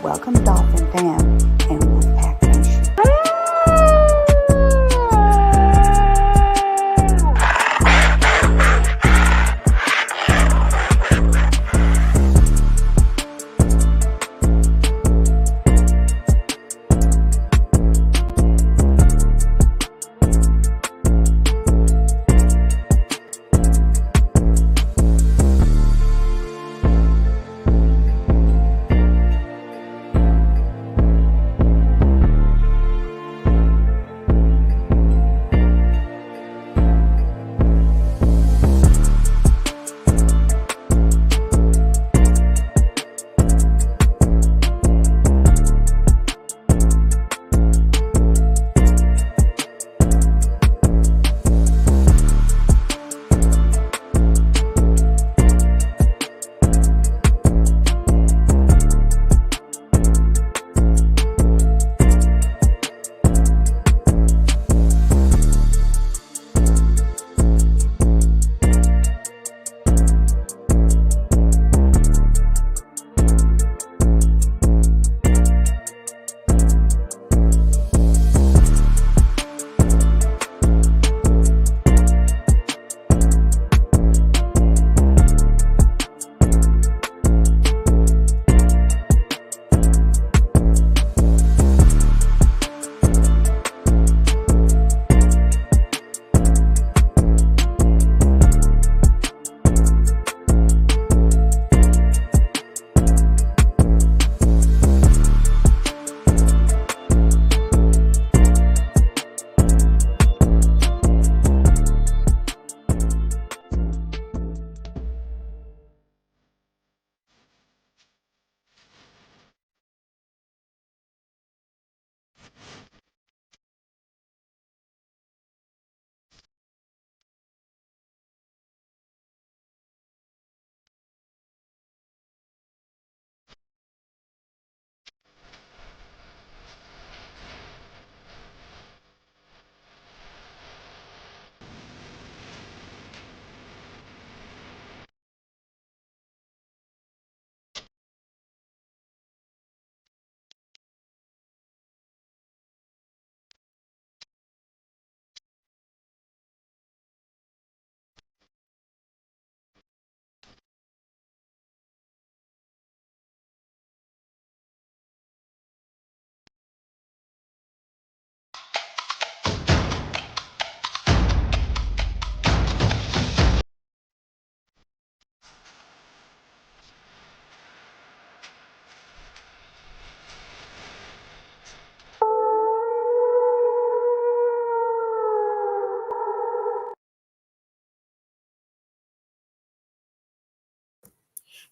Welcome, Dolphin fam and Wolfpack Nation.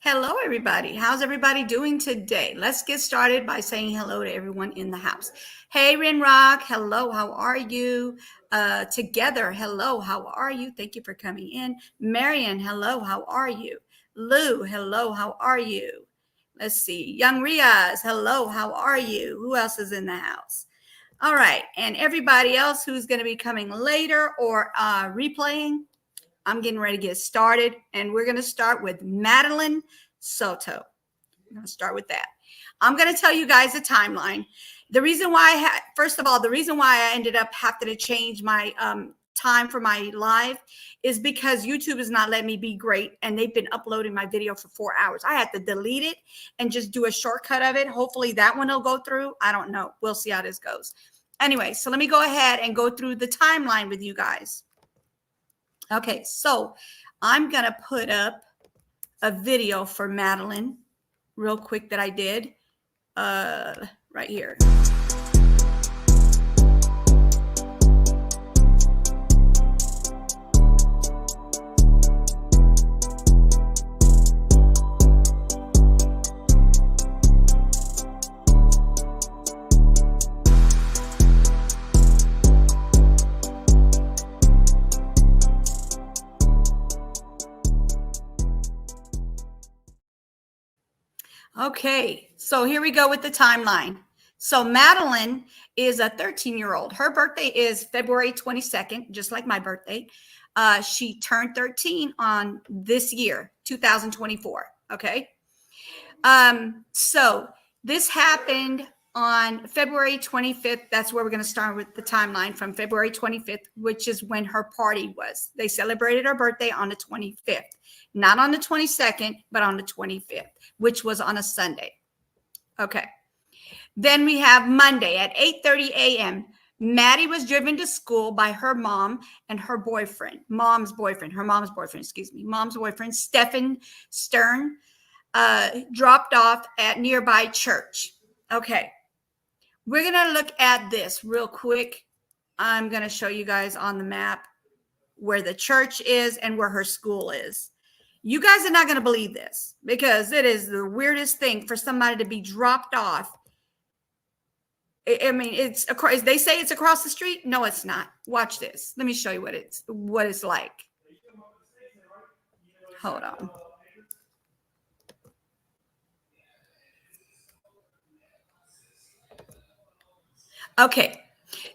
Hello, everybody. How's everybody doing today? Let's get started by saying hello to everyone in the house. Hey, Rinrock. Hello, how are you? Together, hello, how are you? Thank you for coming in. Marion, hello, how are you? Lou, hello, how are you? Let's see. Young Riaz, hello, how are you? Who else is in the house? All right. And everybody else who's going to be coming later or replaying, I'm getting ready to get started, and we're going to start with Madeline Soto. I'm going to start with that. I'm going to tell you guys a timeline. The reason why, first of all, the reason why I ended up having to change my time for my live is because YouTube is not letting me be great, and they've been uploading my video for 4 hours. I had to delete it and just do a shortcut of it. Hopefully that one will go through. I don't know. We'll see how this goes. Anyway, so let me go ahead and go through the timeline with you guys. Okay, so I'm going to put up a video for Madeline real quick that I did right here. Okay, so here we go with the timeline. So Madeline is a 13-year-old. Her birthday is February 22nd, just like my birthday. She turned 13 on this year, 2024. Okay. So This happened on February 25th. That's where we're going to start with the timeline from February 25th, which is when her party was. They celebrated her birthday on the 25th, not on the 22nd, but on the 25th, which was on a Sunday. Okay. Then we have Monday at 8:30 a.m. Maddie was driven to school by her mom and her boyfriend, mom's boyfriend, Stephen Stern, dropped off at nearby church. Okay. We're going to look at this real quick. I'm going to show you guys on the map where the church is and where her school is. You guys are not going to believe this because it is the weirdest thing for somebody to be dropped off. I mean, it's across, they say it's across the street. No, it's not. Watch this. Let me show you what it's like. Hold on. Okay.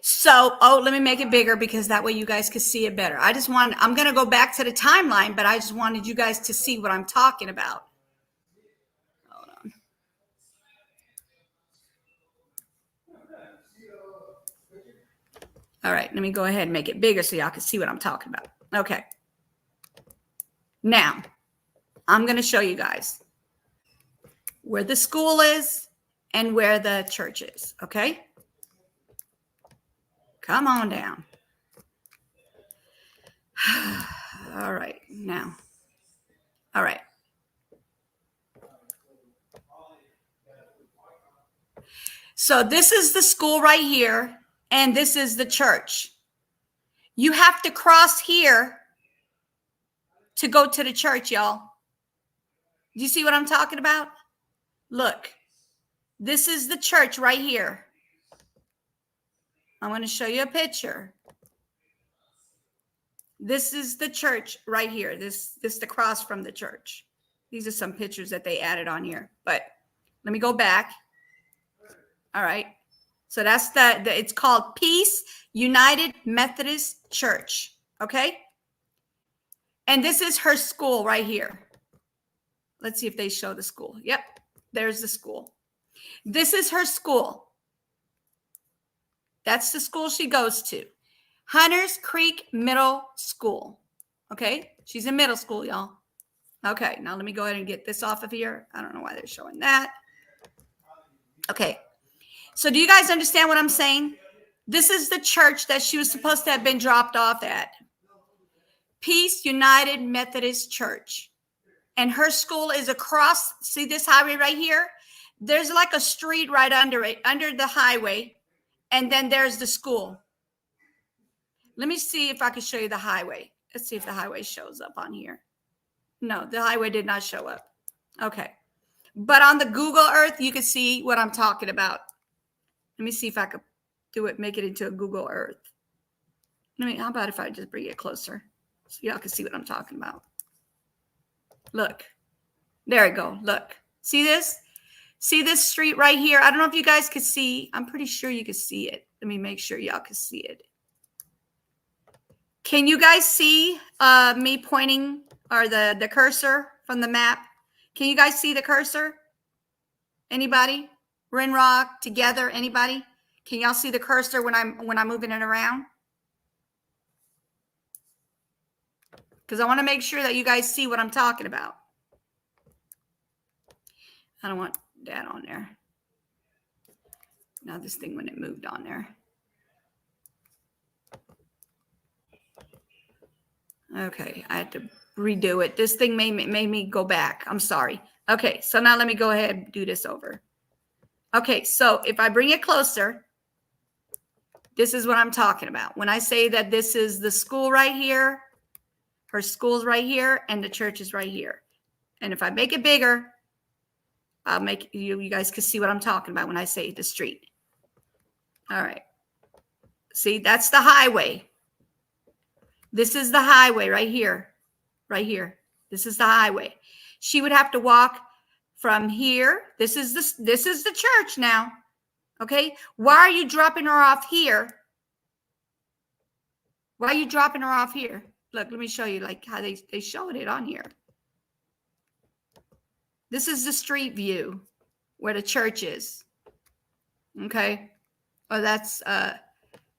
So, let me make it bigger because that way you guys can see it better. I'm going to go back to the timeline, but I just wanted you guys to see what I'm talking about. Hold on. All right. Let me go ahead and make it bigger so y'all can see what I'm talking about. Okay. Now, I'm going to show you guys where the school is and where the church is. Okay. Come on down. All right. Now. All right. So this is the school right here, and this is the church. You have to cross here to go to the church, y'all. Do you see what I'm talking about? Look, this is the church right here. I'm going to show you a picture. This is the church right here. This the cross from the church. These are some pictures that they added on here, but let me go back. All right. So that's it's called Peace United Methodist Church. Okay. And this is her school right here. Let's see if they show the school. Yep. There's the school. This is her school. That's the school she goes to. Hunters Creek Middle School. Okay. She's in middle school, y'all. Okay. Now let me go ahead and get this off of here. I don't know why they're showing that. Okay. So do you guys understand what I'm saying? This is the church that she was supposed to have been dropped off at. Peace United Methodist Church. And her school is across, see this highway right here? There's like a street right under it, under the highway. And then there's the school. Let me see if I can show you the highway. Let's see if the highway shows up on here. No, the highway did not show up. Okay. But on the Google Earth, you can see what I'm talking about. Let me see if I could do it, make it into a Google Earth. How about if I just bring it closer so y'all can see what I'm talking about? Look, there we go. Look, see this? See this street right here? I don't know if you guys could see. I'm pretty sure you could see it. Let me make sure y'all can see it. Can you guys see me pointing or the cursor from the map? Can you guys see the cursor? Anybody? Rinrock, together, anybody? Can y'all see the cursor when I'm moving it around? Because I want to make sure that you guys see what I'm talking about. I don't want that on there. Now this thing when it moved on there. Okay, I had to redo it. This thing made me go back. I'm sorry. Okay, so now let me go ahead and do this over. Okay, so if I bring it closer, this is what I'm talking about. When I say that this is the school right here, her school's right here, and the church is right here. And if I make it bigger, I'll make you guys can see what I'm talking about when I say the street. All right. See, that's the highway. This is the highway right here. Right here. This is the highway. She would have to walk from here. This is the church now. Okay? Why are you dropping her off here? Why are you dropping her off here? Look, let me show you like how they showed it on here. This is the street view. where the church is. Okay. Oh, that's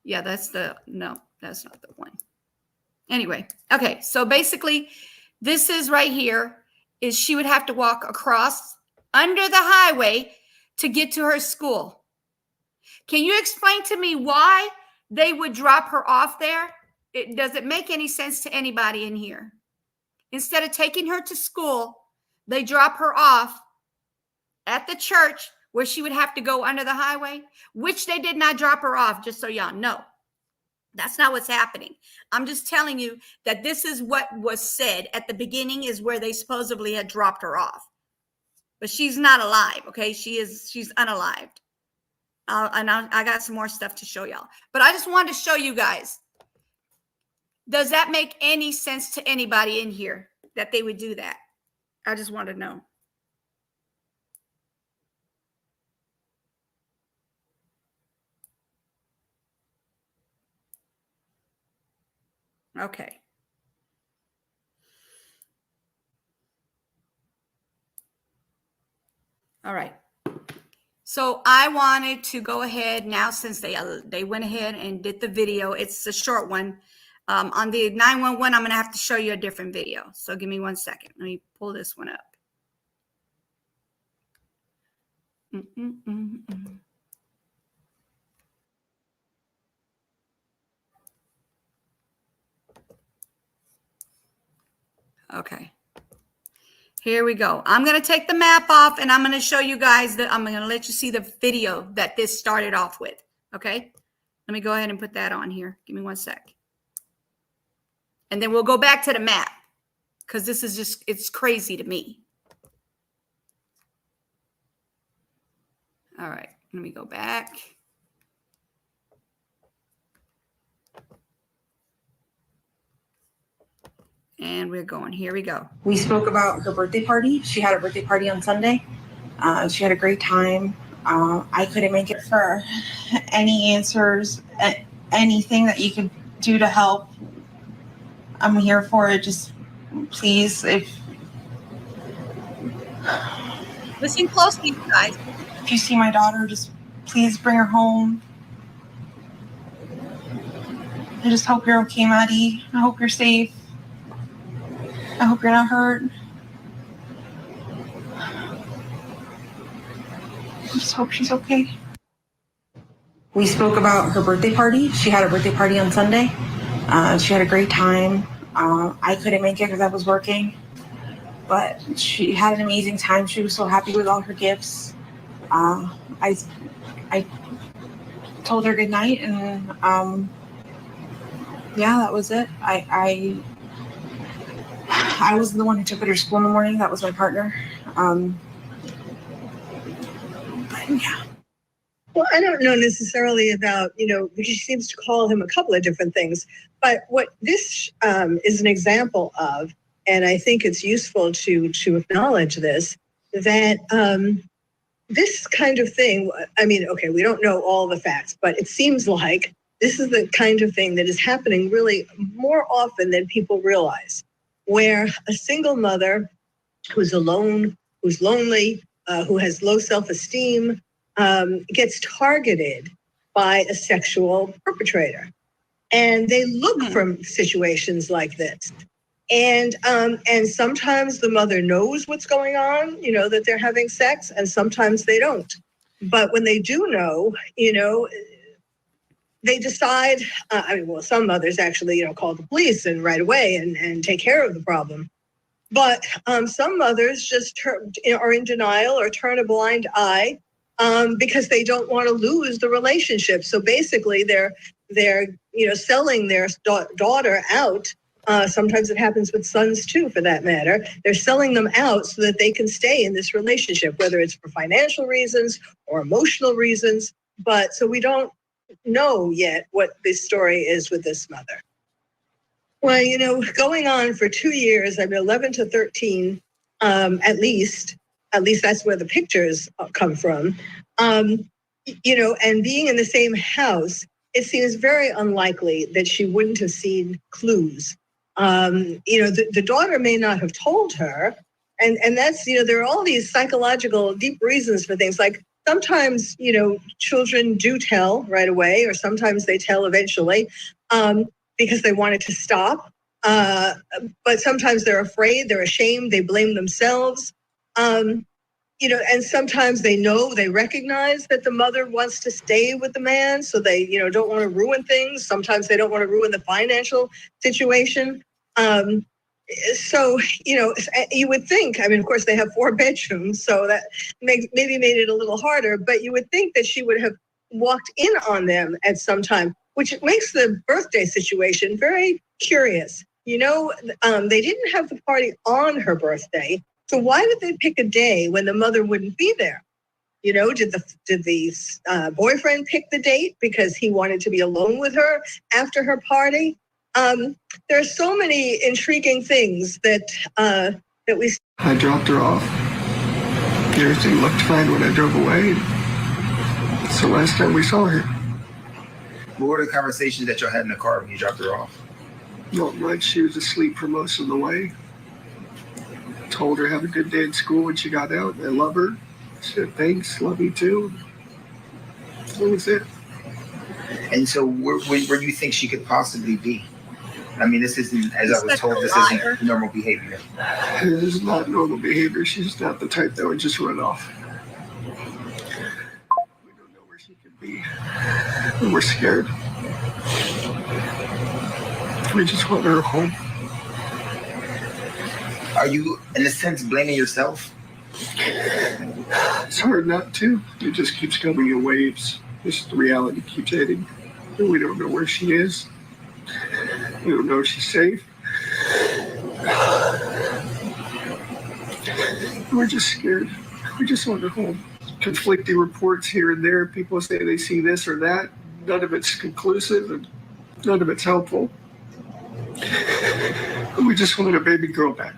yeah, that's no, that's not the one. Anyway, okay. So basically, this is right here is she would have to walk across under the highway to get to her school. Can you explain to me why they would drop her off there? Does it make any sense to anybody in here? Instead of taking her to school, they drop her off at the church where she would have to go under the highway, which they did not drop her off, just so y'all know. That's not what's happening. I'm just telling you that this is what was said at the beginning is where they supposedly had dropped her off. But she's not alive, okay? She's unalived. And I got some more stuff to show y'all. But I just wanted to show you guys. Does that make any sense to anybody in here that they would do that? I just want to know. Okay. All right. So I wanted to go ahead now since they went ahead and did the video. It's a short one. On the 911, I'm going to have to show you a different video. So give me 1 second. Let me pull this one up. Okay. Here we go. I'm going to take the map off and I'm going to show you guys that I'm going to let you see the video that this started off with. Okay. Let me go ahead and put that on here. Give me 1 sec. And then we'll go back to the map because this is just, it's crazy to me. All right. Let me go back. And we're going. Here we go. We spoke about her birthday party. She had a birthday party on Sunday. She had a great time. I couldn't make it for any answers, anything that you could do to help. I'm here for it. Just please, Listen closely, you guys. if you see my daughter, just please bring her home. I just hope you're okay, Maddie. I hope you're safe. I hope you're not hurt. I just hope she's okay. We spoke about her birthday party. She had a birthday party on Sunday. She had a great time. I couldn't make it because I was working. But she had an amazing time. She was so happy with all her gifts. I told her good night, and yeah, that was it. I was the one who took her to school in the morning. That was my partner. But yeah. Well, I don't know necessarily about, because she seems to call him a couple of different things. But what this is an example of, and I think it's useful to acknowledge this, that this kind of thing, okay, we don't know all the facts, but it seems like this is the kind of thing that is happening really more often than people realize, where a single mother who's alone, who's lonely, who has low self-esteem, gets targeted by a sexual perpetrator. And they look for situations like this. And sometimes the mother knows what's going on, that they're having sex, and sometimes they don't. But when they do know, they decide, some mothers actually, call the police and right away and take care of the problem. But some mothers just are in denial or turn a blind eye because they don't want to lose the relationship. So basically, they're selling their daughter out. Sometimes it happens with sons too, for that matter. They're selling them out so that they can stay in this relationship, whether it's for financial reasons or emotional reasons. But so we don't know yet what this story is with this mother. Well, going on for 2 years, 11 to 13, at least that's where the pictures come from, and being in the same house, it seems very unlikely that she wouldn't have seen clues. The daughter may not have told her, And that's, there are all these psychological deep reasons for things. Like sometimes, children do tell right away, or sometimes they tell eventually, because they want it to stop. But sometimes they're afraid, they're ashamed, they blame themselves. And sometimes they recognize that the mother wants to stay with the man, so they, don't want to ruin things. Sometimes they don't want to ruin the financial situation. So, you would think, of course they have 4 bedrooms, so that maybe made it a little harder, but you would think that she would have walked in on them at some time, which makes the birthday situation very curious. They didn't have the party on her birthday, so why would they pick a day when the mother wouldn't be there? Did the boyfriend pick the date because he wanted to be alone with her after her party? There are so many intriguing things that we. I dropped her off. Everything looked fine when I drove away. It's the last time we saw her. What were the conversations that y'all had in the car when you dropped her off? Not much. She was asleep for most of the way. Told her have a good day at school when she got out. I love her. She said thanks, love you too. That was it. And so where do you think she could possibly be? This isn't, as I was told, this isn't normal behavior. This is not normal behavior. She's not the type that would just run off. We don't know where she could be. And we're scared. We just want her home. Are you, in a sense, blaming yourself? It's hard not to. It just keeps coming in waves. Just the reality keeps hitting. And we don't know where she is. We don't know if she's safe. We're just scared. We just want her home. Conflicting reports here and there. People say they see this or that. None of it's conclusive and none of it's helpful. We just want our baby girl back.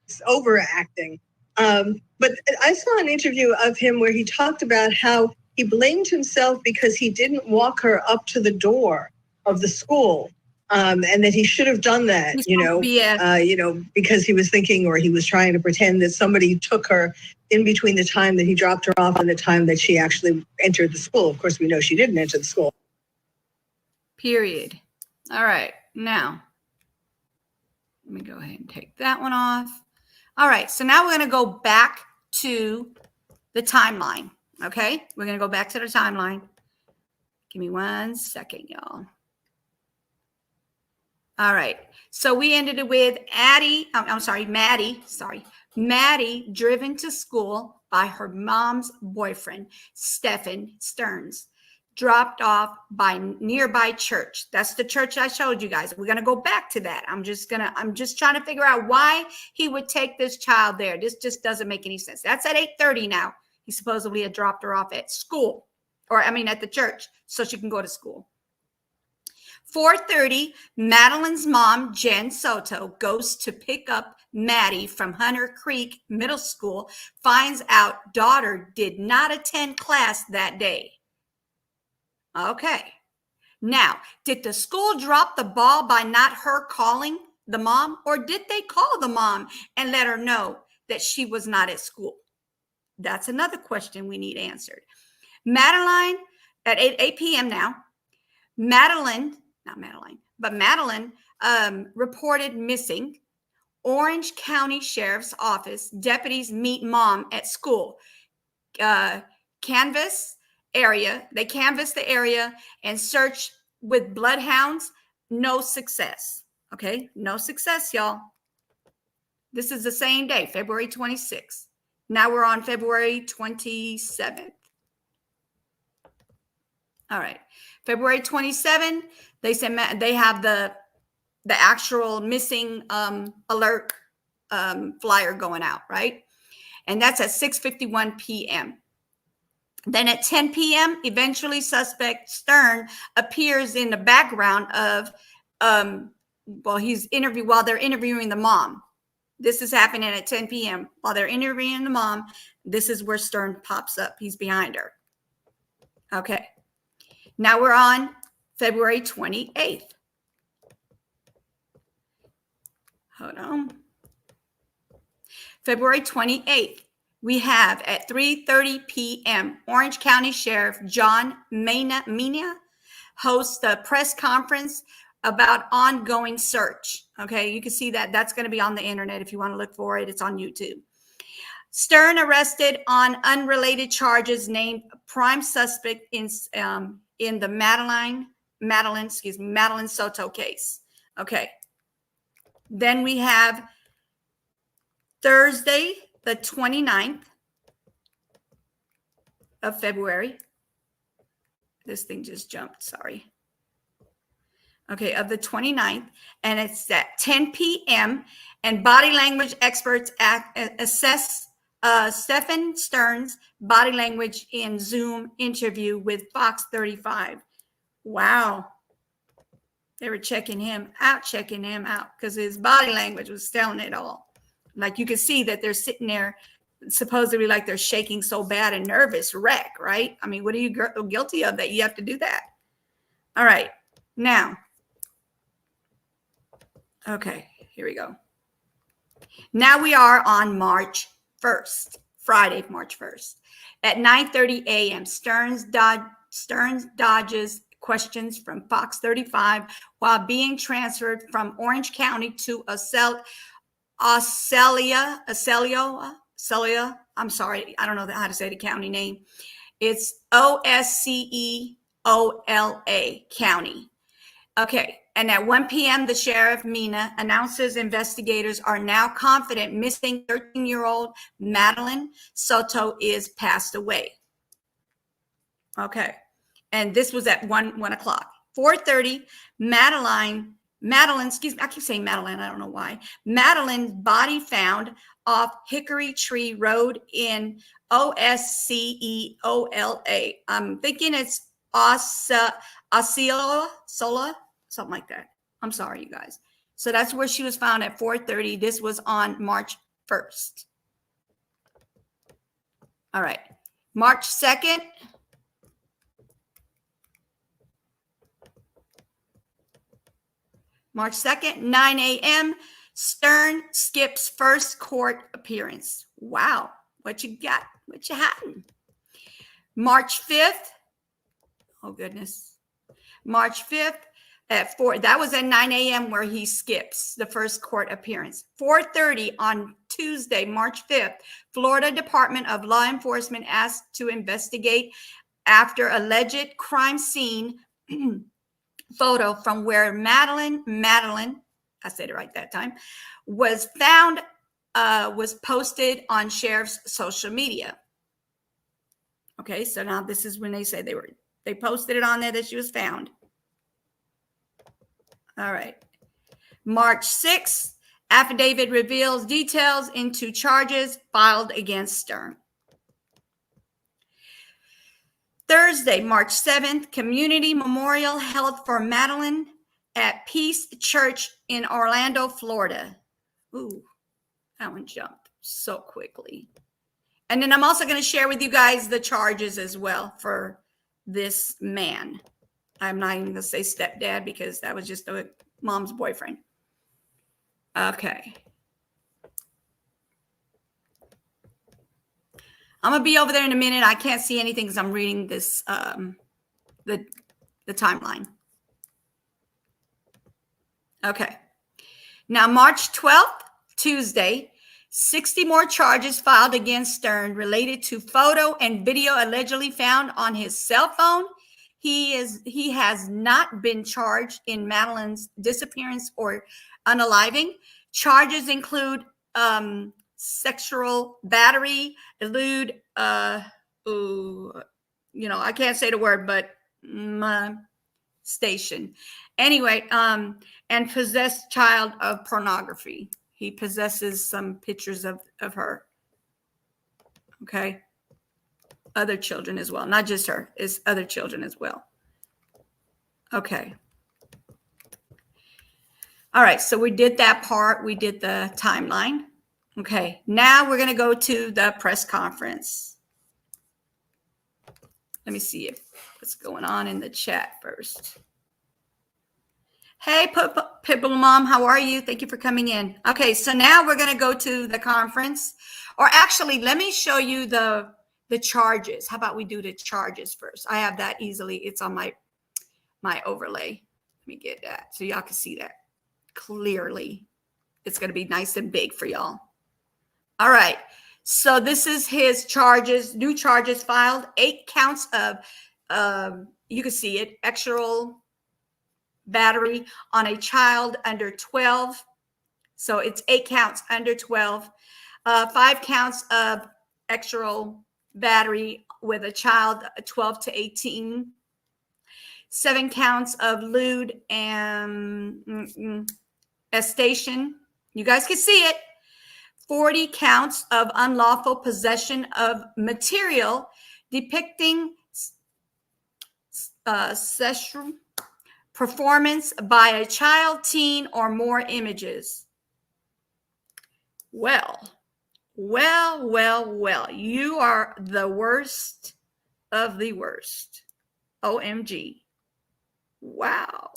It's overacting. But I saw an interview of him where he talked about how he blamed himself because he didn't walk her up to the door of the school. And that he should have done that, because he was thinking, or he was trying to pretend that somebody took her in between the time that he dropped her off and the time that she actually entered the school. Of course, we know she didn't enter the school. Period. All right. Now, let me go ahead and take that one off. All right. So now we're going to go back to the timeline. Okay. We're going to go back to the timeline. Give me 1 second, y'all. All right. So we ended it with Maddie driven to school by her mom's boyfriend, Stephen Stearns, dropped off by nearby church. That's the church I showed you guys. We're going to go back to that. I'm just trying to figure out why he would take this child there. This just doesn't make any sense. That's at 8:30 now. He supposedly had dropped her off at school, at the church, so she can go to school. 4:30, Madeline's mom, Jen Soto, goes to pick up Maddie from Hunter Creek Middle School, finds out daughter did not attend class that day. Okay. Now, did the school drop the ball by not her calling the mom, or did they call the mom and let her know that she was not at school? That's another question we need answered. Madeline, at 8 p.m. now, Madeline reported missing. Orange County Sheriff's Office deputies meet mom at school. They canvass the area and search with bloodhounds. No success. Okay, no success, y'all. This is the same day, February 26th. Now we're on February 27th. All right, February 27th, they said they have the actual missing alert flyer going out, right? And that's at 6:51 p.m. Then at 10 p.m., eventually suspect Stern appears in the background of, while they're interviewing the mom. This is happening at 10 p.m. While they're interviewing the mom, this is where Stern pops up. He's behind her. Okay. Now we're on February 28th. Hold on. February 28th, we have at 3:30 p.m., Orange County Sheriff John Mena hosts a press conference about ongoing search. Okay, you can see that. That's going to be on the internet if you want to look for it. It's on YouTube. Stern arrested on unrelated charges, named prime suspect in the Madeline Soto case. Okay. Then we have Thursday, the 29th of February. This thing just jumped, sorry. Okay, of the 29th, and it's at 10 p.m. And body language experts assess Stephen Stern's body language in Zoom interview with Fox 35. Wow. They were checking him out, because his body language was telling it all. Like you can see that they're sitting there supposedly like they're shaking so bad and nervous wreck, right? I mean, what are you guilty of that you have to do that? All right. Now, okay, here we go. Now we are on March 1st, Friday, March 1st. At 9:30 a.m., Stearns dodges questions from Fox 35 while being transferred from Orange County to Osceola. I'm sorry, I don't know how to say the county name. It's Osceola County. Okay, and at 1 p.m., the Sheriff Mena announces investigators are now confident missing 13-year-old Madeline Soto is passed away. Okay, and this was at 1 o'clock. 4:30, Madeline, excuse me, I keep saying Madeline, I don't know why. Madeline's body found off Hickory Tree Road in Osceola. I'm thinking it's Osceola, something like that. I'm sorry, you guys. So that's where she was found at 4:30. This was on March 1st. All right. March 2nd. March 2nd, 9 a.m., Stern skips first court appearance. Wow. What you got? What you happened? March 5th. Oh, goodness. March 5th at 4. That was at 9 a.m. where he skips the first court appearance. 4:30 on Tuesday, March 5th, Florida Department of Law Enforcement asked to investigate after alleged crime scene photo from where Madeline, I said it right that time, was found, was posted on sheriff's social media. Okay, so now this is when they say they posted it on there that she was found. All right. March 6th, affidavit reveals details into charges filed against Stern. Thursday, March 7th, community memorial held for Madeline at Peace Church in Orlando, Florida. Ooh, that one jumped so quickly. And then I'm also going to share with you guys the charges as well for this man. I'm not even going to say stepdad because that was just a mom's boyfriend. Okay. I'm going to be over there in a minute. I can't see anything because I'm reading this, the timeline. Okay. Now, March 12th, Tuesday, 60 more charges filed against Stern related to photo and video allegedly found on his cell phone. He has not been charged in Madeline's disappearance or unaliving. Charges include sexual battery, elude, I can't say the word, but station. Anyway, and possessed child of pornography. He possesses some pictures of her. Okay. Other children as well. Not just her, it's other children as well. Okay. All right. So we did that part. We did the timeline. Okay. Now we're going to go to the press conference. Let me see what's going on in the chat first. Hey, Pitbull Mom, how are you? Thank you for coming in. Okay, so now we're going to go to the conference. Or actually, let me show you the charges. How about we do the charges first? I have that easily. It's on my overlay. Let me get that so y'all can see that clearly. It's going to be nice and big for y'all. All right. So this is his charges, new charges filed, 8 counts of, you can see it, extra battery on a child under 12. So it's 8 counts under 12, 5 counts of extra battery with a child 12 to 18, 7 counts of lewd and estation. You guys can see it. 40 counts of unlawful possession of material depicting sexual performance by a child, teen, or more images. Well, you are the worst of the worst. OMG. Wow.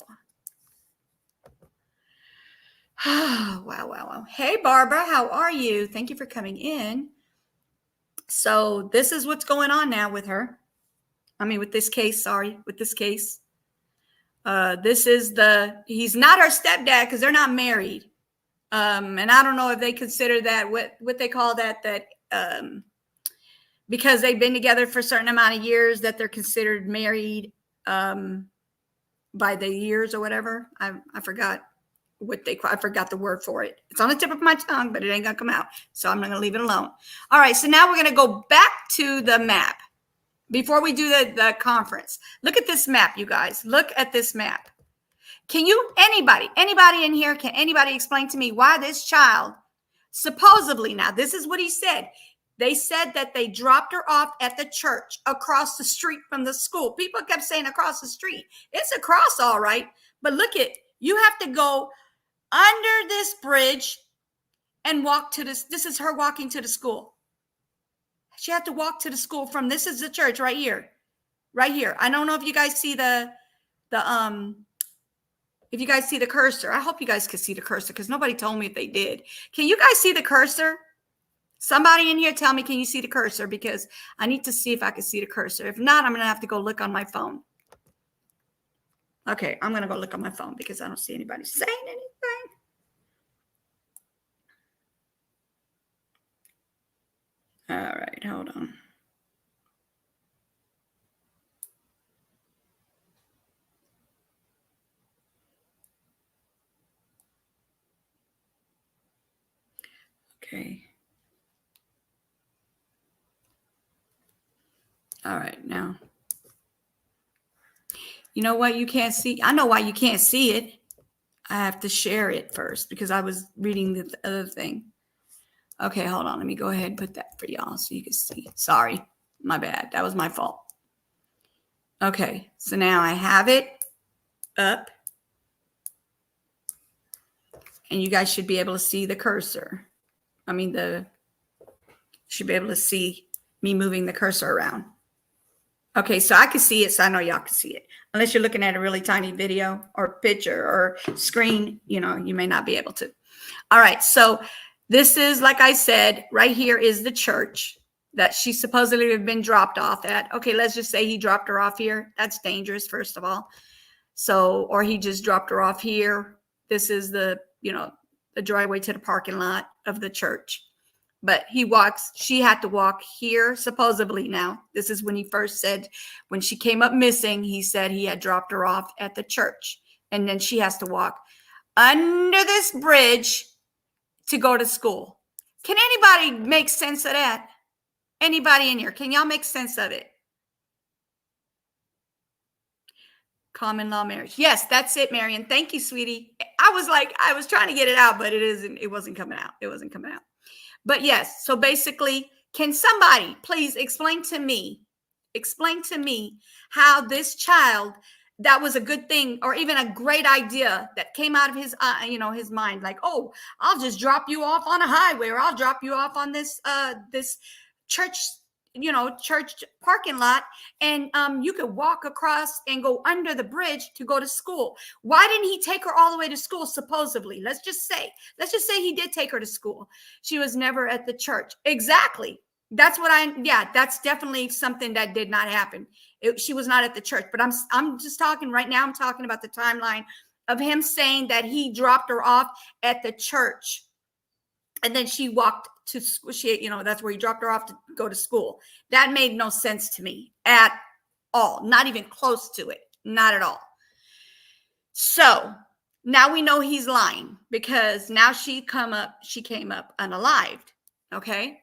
Wow. Hey, Barbara, how are you? Thank you for coming in. So this is what's going on now with her. With this case, with this case. This is he's not her stepdad because they're not married. And I don't know if they consider that what they call that because they've been together for a certain amount of years that they're considered married by the years or whatever. I forgot I forgot the word for it. It's on the tip of my tongue, but it ain't gonna come out. So I'm gonna leave it alone. All right, so now we're gonna go back to the map before we do the conference. Look at this map, you guys. Look at this map. Can you, anybody in here, can anybody explain to me why this child, supposedly, now this is what he said. They said that they dropped her off at the church across the street from the school. People kept saying across the street. It's across, all right. But look at, you have to go under this bridge and walk to this. This is her walking to the school. She had to walk to the school from, this is the church right here. Right here. I don't know if you guys see if you guys see the cursor. I hope you guys can see the cursor because nobody told me if they did. Can you guys see the cursor? Somebody in here tell me, can you see the cursor? Because I need to see if I can see the cursor. If not, I'm going to have to go look on my phone. Okay, I'm going to go look on my phone because I don't see anybody saying anything. All right, hold on. Okay. All right, now. You know what you can't see? I know why you can't see it. I have to share it first because I was reading the other thing. Okay, hold on. Let me go ahead and put that for y'all so you can see. Sorry, my bad. That was my fault. Okay, so now I have it up. And you guys should be able to see the cursor. Should be able to see me moving the cursor around. Okay, so I can see it, so I know y'all can see it. Unless you're looking at a really tiny video or picture or screen, you may not be able to. All right, so this is, like I said, right here is the church that she supposedly had been dropped off at. Okay, let's just say he dropped her off here. That's dangerous, first of all. So, or he just dropped her off here. This is the driveway to the parking lot of the church. But she had to walk here, supposedly now. This is when he first said, when she came up missing, he said he had dropped her off at the church. And then she has to walk under this bridge to go to school. Can anybody make sense of that? Anybody in here? Can y'all make sense of it? Common law marriage. Yes, that's it, Marion. Thank you, sweetie. I was trying to get it out, but it wasn't coming out. It wasn't coming out. But yes, so basically, can somebody please explain to me how this child, that was a good thing or even a great idea that came out of his mind, like, oh, I'll just drop you off on a highway or I'll drop you off on this church church parking lot, and you could walk across and go under the bridge to go to school. Why didn't he take her all the way to school? Supposedly, let's just say he did take her to school. She was never at the church. Exactly. That's that's definitely something that did not happen. She was not at the church. But I'm just talking right now. I'm talking about the timeline of him saying that he dropped her off at the church, and then she walked to school. That's where he dropped her off to go to school. That made no sense to me at all. Not even close to it. Not at all. So now we know he's lying, because now she came up unalived. Okay.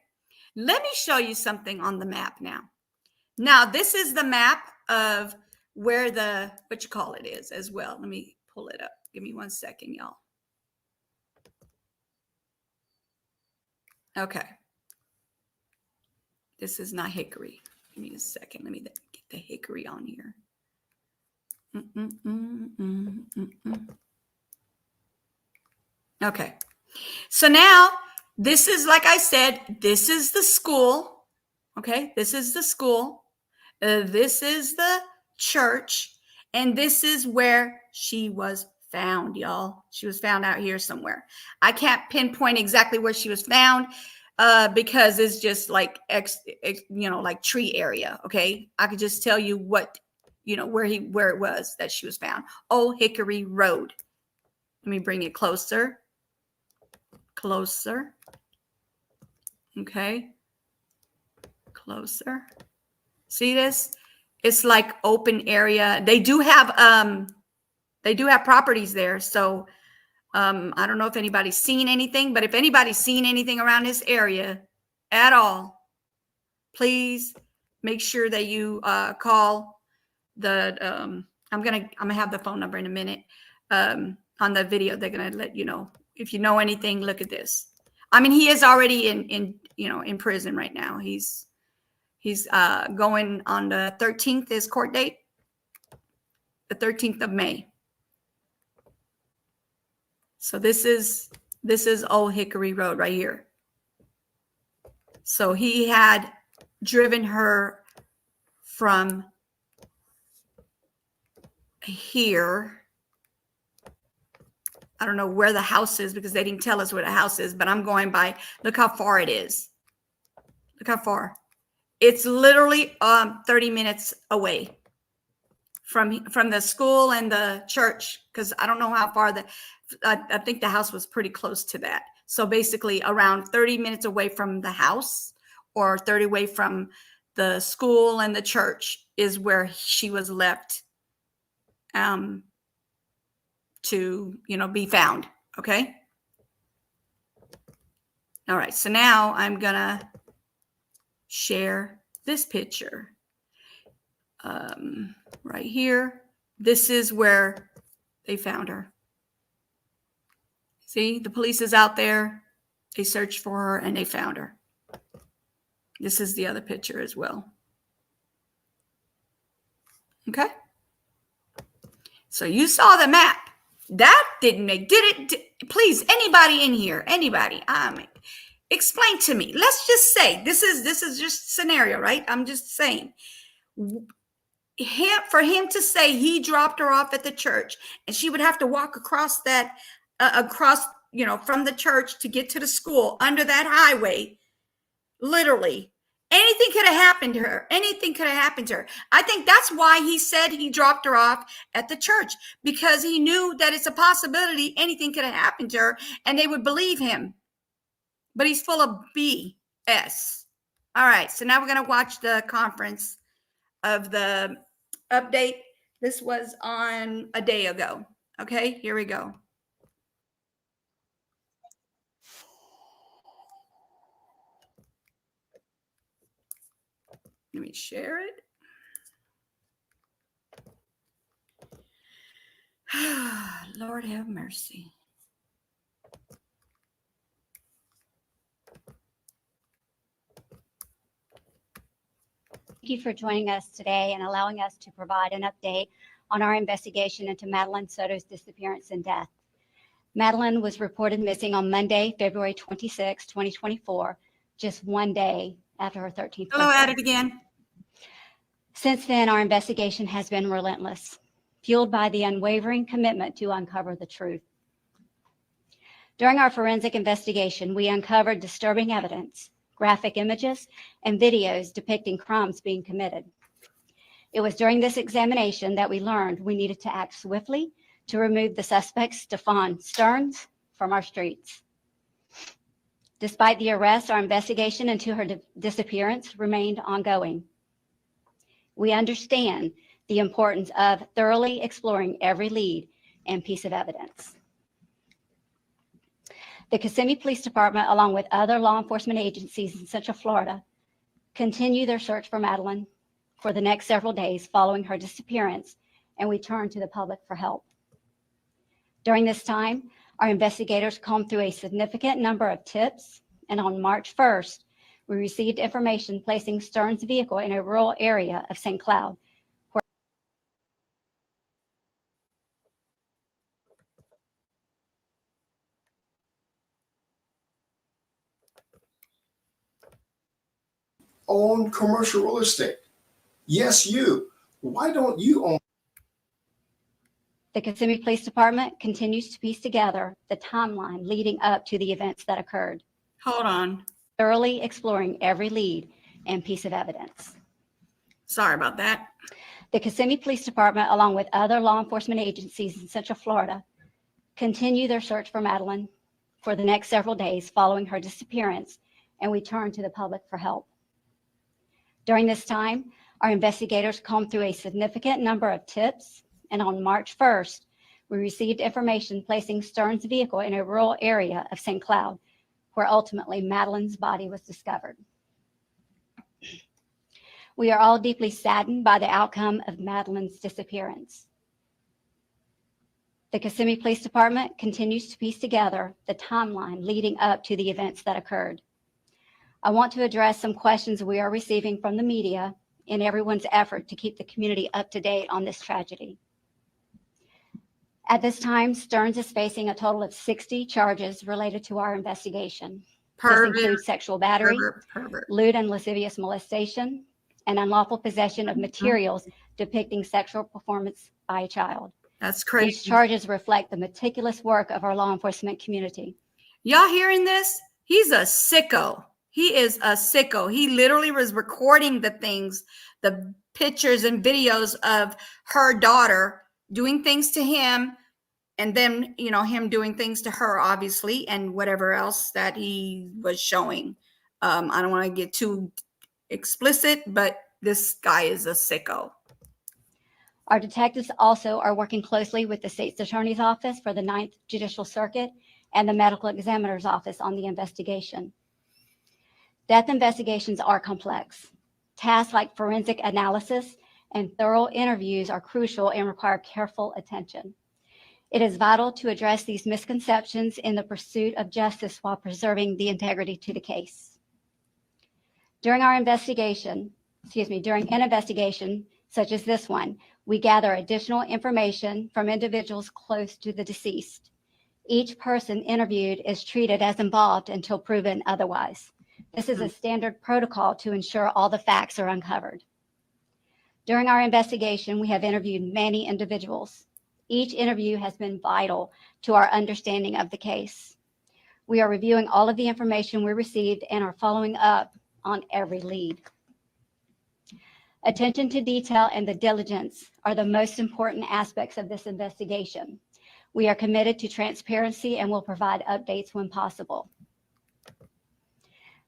Let me show you something on the map now. Now, this is the map of where is as well. Let me pull it up. Give me 1 second, y'all. Okay. This is not Hickory. Give me a second. Let me get the Hickory on here. Okay. So now, this is, like I said, this is the school. Okay. This is the school. This is the church. And this is where she was found, y'all. She was found out here somewhere. I can't pinpoint exactly where she was found because it's just like, like tree area. Okay. I could just tell you what, where it was that she was found. Old Hickory Road. Let me bring it closer. Closer. Okay. Closer. See this? It's like open area. They do have properties there. So I don't know if anybody's seen anything, but if anybody's seen anything around this area at all, please make sure that you call the I'm gonna have the phone number in a minute. On the video, they're gonna let you know. If you know anything, look at this. I mean, he is already in prison right now. He's going on the 13th, his court date, the 13th of May. So this is Old Hickory Road right here. So he had driven her from here. I don't know where the house is because they didn't tell us where the house is, but I'm going by, look how far it is. Look how far. It's literally 30 minutes away from the school and the church, because I don't know how far I think the house was pretty close to that. So basically around 30 minutes away from the house, or 30 away from the school and the church, is where she was left to, be found. Okay. All right. So now I'm going to share this picture right here. This is where they found her. See, the police is out there. They searched for her and they found her. This is the other picture as well. Okay. So you saw the map. That did it? Please, anybody in here, explain to me. Let's just say this is just scenario, right? I'm just saying, for him to say he dropped her off at the church and she would have to walk across that, from the church to get to the school under that highway. Literally, anything could have happened to her. Anything could have happened to her. I think that's why he said he dropped her off at the church, because he knew that it's a possibility anything could have happened to her and they would believe him. But he's full of BS. All right. So now we're going to watch the conference of the update. This was on a day ago. Okay, here we go. Let me share it. Lord have mercy. Thank you for joining us today and allowing us to provide an update on our investigation into Madeline Soto's disappearance and death. Madeline was reported missing on Monday, February 26, 2024, just one day after her 13th Hello, birthday. at it again. Since then, our investigation has been relentless, fueled by the unwavering commitment to uncover the truth. During our forensic investigation, we uncovered disturbing evidence, graphic images, and videos depicting crimes being committed. It was during this examination that we learned we needed to act swiftly to remove the suspect, Stephon Stearns, from our streets. Despite the arrest, our investigation into her disappearance remained ongoing. We understand the importance of thoroughly exploring every lead and piece of evidence. The Kissimmee Police Department, along with other law enforcement agencies in Central Florida, continue their search for Madeline for the next several days following her disappearance, and we turn to the public for help. During this time, our investigators combed through a significant number of tips, and on March 1st, we received information placing Stearns' vehicle in a rural area of St. Cloud. Own commercial real estate. Yes, you. Why don't you own? The Kissimmee Police Department continues to piece together the timeline leading up to the events that occurred, Hold on. thoroughly exploring every lead and piece of evidence. Sorry about that. The Kissimmee Police Department, along with other law enforcement agencies in Central Florida, continue their search for Madeline for the next several days following her disappearance, and we turn to the public for help. During this time, our investigators combed through a significant number of tips, and on March 1st, we received information placing Stearns' vehicle in a rural area of St. Cloud, where ultimately Madeline's body was discovered. We are all deeply saddened by the outcome of Madeline's disappearance. The Kissimmee Police Department continues to piece together the timeline leading up to the events that occurred. I want to address some questions we are receiving from the media in everyone's effort to keep the community up to date on this tragedy. At this time, Stearns is facing a total of 60 charges related to our investigation. Pervert, This includes sexual battery, pervert. lewd and lascivious molestation, and unlawful possession of materials depicting sexual performance by a child. That's These crazy. charges reflect the meticulous work of our law enforcement community. Y'all hearing this? He's a sicko. He is a sicko. He literally was recording the things, the pictures and videos of her daughter doing things to him, and then, you know, him doing things to her, obviously, and whatever else that he was showing. I don't want to get too explicit, but this guy is a sicko. Our detectives also are working closely with the State's Attorney's Office for the 9th Judicial Circuit and the Medical Examiner's Office on the investigation. Death investigations are complex. Tasks like forensic analysis and thorough interviews are crucial and require careful attention. It is vital to address these misconceptions in the pursuit of justice while preserving the integrity to the case. During an investigation such as this one, we gather additional information from individuals close to the deceased. Each person interviewed is treated as involved until proven otherwise. This is a standard protocol to ensure all the facts are uncovered. During our investigation, we have interviewed many individuals. Each interview has been vital to our understanding of the case. We are reviewing all of the information we received and are following up on every lead. Attention to detail and the diligence are the most important aspects of this investigation. We are committed to transparency and will provide updates when possible.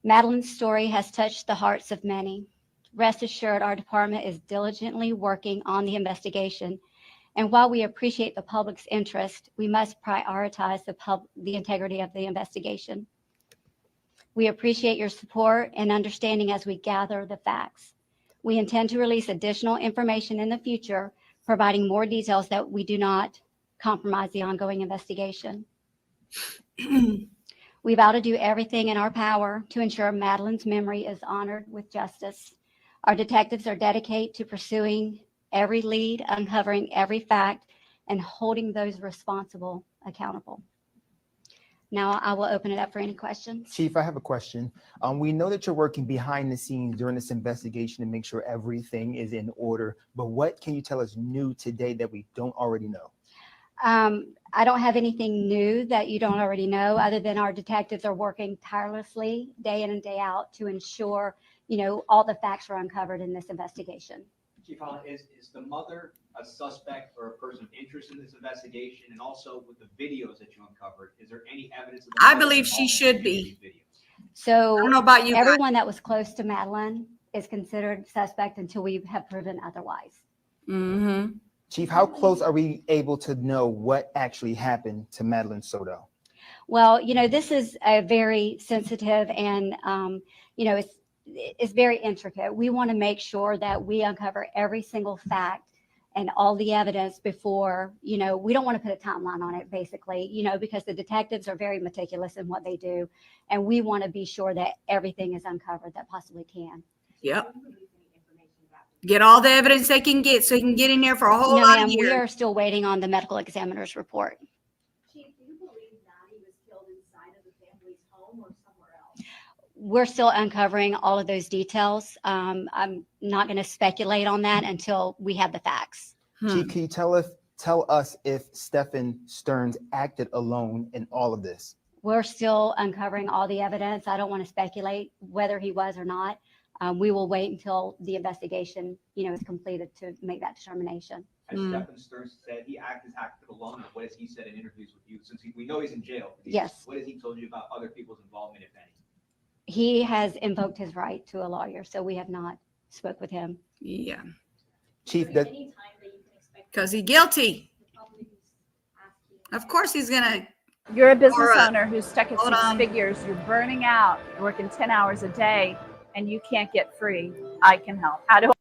Madeline's story has touched the hearts of many. Rest assured, our department is diligently working on the investigation. And while we appreciate the public's interest, we must prioritize the integrity of the investigation. We appreciate your support and understanding as we gather the facts. We intend to release additional information in the future, providing more details that we do not compromise the ongoing investigation. We vow to do everything in our power to ensure Madeline's memory is honored with justice. Our detectives are dedicated to pursuing every lead, uncovering every fact, and holding those responsible accountable. Now I will open it up for any questions. Chief, I have a question. We know that you're working behind the scenes during this investigation to make sure everything is in order, but what can you tell us new today that we don't already know? I don't have anything new that you don't already know, other than our detectives are working tirelessly day in and day out to ensure, all the facts are uncovered in this investigation. Chief Holland, is the mother a suspect or a person of interest in this investigation? And also with the videos that you uncovered, is there any evidence of the I mother's believe she involvement should in any of be. these videos? So I don't know about you guys. everyone that was close to Madeline is considered suspect until we have proven otherwise. Mm-hmm. Chief, how close are we able to know what actually happened to Madeline Soto? Well, this is a very sensitive and, it's very intricate. We want to make sure that we uncover every single fact and all the evidence before, we don't want to put a timeline on it, basically, because the detectives are very meticulous in what they do. And we want to be sure that everything is uncovered that possibly can. Yep. Get all the evidence they can get so he can get in there for a whole No, lot ma'am, of we years. are still waiting on the medical examiner's report. Chief, do you believe Maddie was killed inside of the family's home or somewhere else? We're still uncovering all of those details. I'm not going to speculate on that until we have the facts. Chief, can you tell us if Stephen Stearns acted alone in all of this? We're still uncovering all the evidence. I don't want to speculate whether he was or not. We will wait until the investigation, is completed to make that determination. As Stephen Stearns said, he acted alone. What has he said in interviews with you? Since we know he's in jail. Yes. What has he told you about other people's involvement, if any? He has invoked his right to a lawyer, so we have not spoke with him. Yeah. Chief, Any time that you can expect Because he's guilty. the public is asking. Of course he's going to. You're a business Laura, owner who's stuck at hold 6 on. figures. You're burning out, working 10 hours a day, and you can't get free. I can help. How do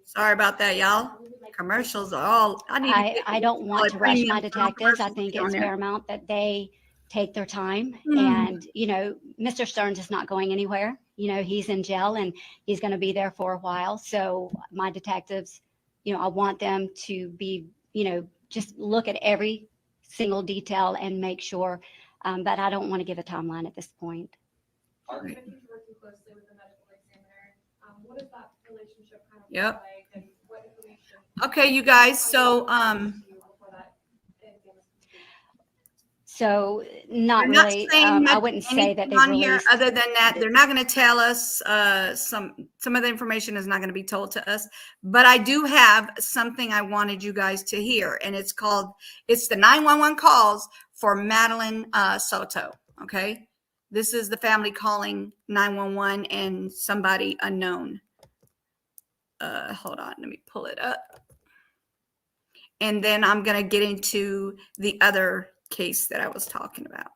Sorry about that, y'all. Commercials are all. I don't want to rush my detectives. I think it's fair. paramount that they take their time. Mhm. And, Mr. Stearns is not going anywhere. He's in jail and he's going to be there for a while. So my detectives, I want them to be, just look at every single detail and make sure. But I don't want to give a timeline at this point. Our detectives working closely with the medical examiner. What is that relationship kind of Yep. look like, and what information? Okay, you guys. So, So not they're not really, saying I wouldn't say that anything they've on here released. other than that. They're not going to tell us. Some of the information is not going to be told to us. But I do have something I wanted you guys to hear, and it's the 911 calls for Madeline Soto. Okay, this is the family calling 911 and somebody unknown. Hold on, let me pull it up, and then I'm going to get into the other case that I was talking about.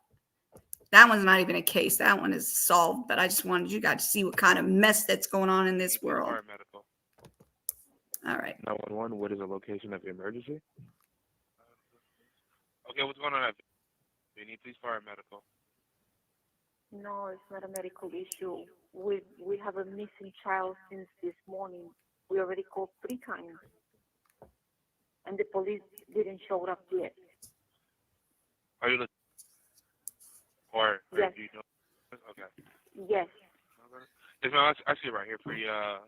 That one's not even a case. That one is solved, but I just wanted you guys to see what kind of mess that's going on in this world. Medical. All right. 911, what is the location of the emergency? Okay, what's going on? We need police, fire, medical. No, it's not a medical issue. We have a missing child since this morning. We already called 3 times, and the police didn't show up yet. Are you looking? Or Yes. do you know? Okay. Yes. Yes, ma'am. I see it right here for you. Yes,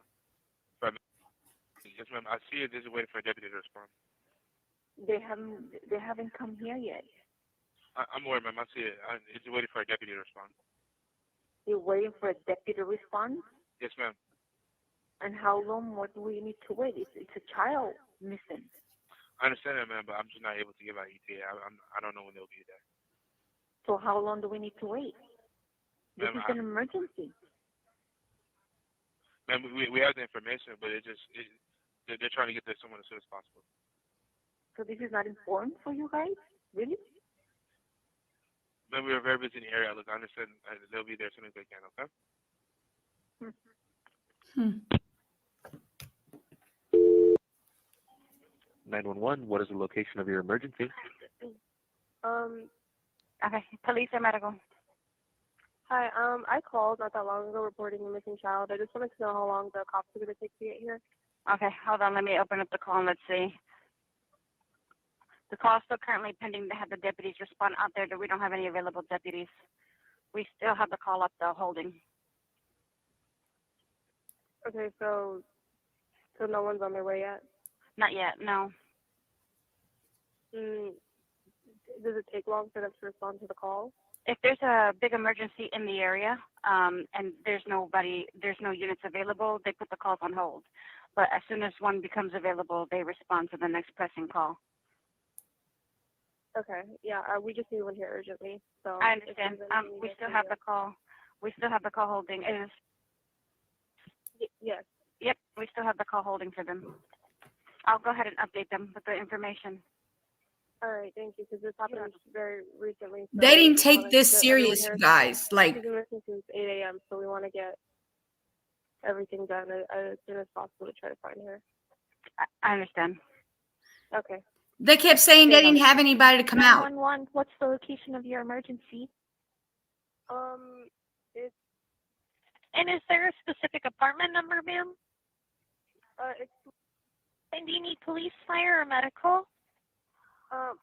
ma'am. I see it. This is waiting for a deputy to respond. They haven't come here yet. I'm aware, ma'am. I see it. It's waiting for a deputy to respond. You're waiting for a deputy to respond? Yes, ma'am. And how long more do we need to wait? It's a child missing. I understand that, ma'am, but I'm just not able to give out ETA. I don't know when they'll be there. So how long do we need to wait? This Ma'am, is an emergency. Ma'am, we have the information, but they're trying to get there someone as soon as possible. So this is not important for you guys? Really? Ma'am, we are very busy in the area. Look, I understand they'll be there as soon as they can, okay? Hmm. 911, what is the location of your emergency? Okay, police or medical? Hi, I called not that long ago reporting a missing child. I just wanted to know how long the cops are going to take to get here. Okay, hold on. Let me open up the call and let's see. The call is still currently pending to have the deputies respond out there, but we don't have any available deputies. We still have the call up, though, holding. Okay, so no one's on their way yet? Not yet, no. Does it take long for them to respond to the call? If there's a big emergency in the area and there's no units available, they put the calls on hold. But as soon as one becomes available, they respond to the next pressing call. Okay, yeah, we just need one here urgently. So I understand. We still have the call. We still have the call holding. Yes. Yep, we still have the call holding for them. I'll go ahead and update them with the information. All right, thank you, because this happened very recently. So They didn't take this serious, you guys. Like, she's been missing since 8 a.m., so we want to get everything done as soon as possible to try to find her. I understand. Okay. they kept saying they didn't have anybody to come out. 911, what's the location of your emergency? It's And is there a specific apartment number, ma'am? it's And do you need police, fire, or medical?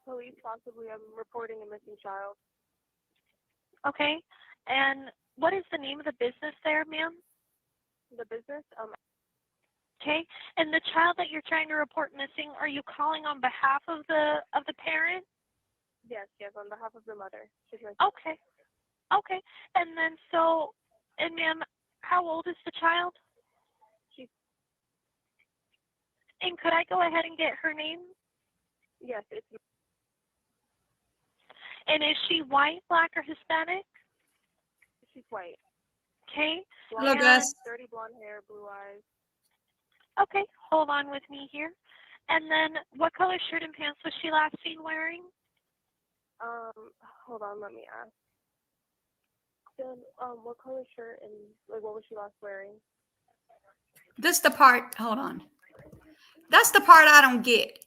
police possibly. I'm reporting a missing child. Okay. And what is the name of the business there, ma'am? The business? Okay. And the child that you're trying to report missing, are you calling on behalf of the parent? Yes, on behalf of the mother. She's my Okay. Okay. And then and ma'am, how old is the child? And could I go ahead and get her name? Yes, it's. And is she white, black, or Hispanic? She's white. Okay. Hello, Gus. Dirty blonde hair, blue eyes. Okay, hold on with me here. And then what color shirt and pants was she last seen wearing? Hold on, let me ask. Then, what color shirt and what was she last wearing? This the part, hold on. That's the part I don't get.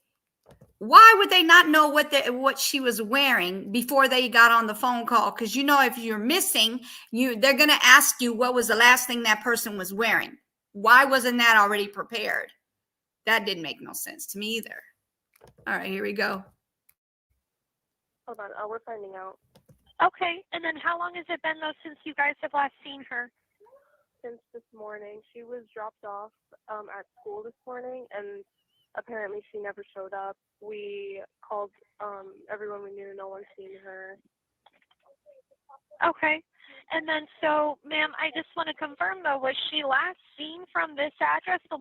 Why would they not know what she was wearing before they got on the phone call? Because if you're missing, they're gonna ask you what was the last thing that person was wearing. Why wasn't that already prepared? That didn't make no sense to me either. All right, here we go. Hold on, we're finding out. Okay, and then how long has it been though since you guys have last seen her? Since this morning. She was dropped off at school this morning, and apparently she never showed up. We called everyone we knew. No one's seen her. Okay. And then ma'am, I just want to confirm though, was she last seen from this address? Is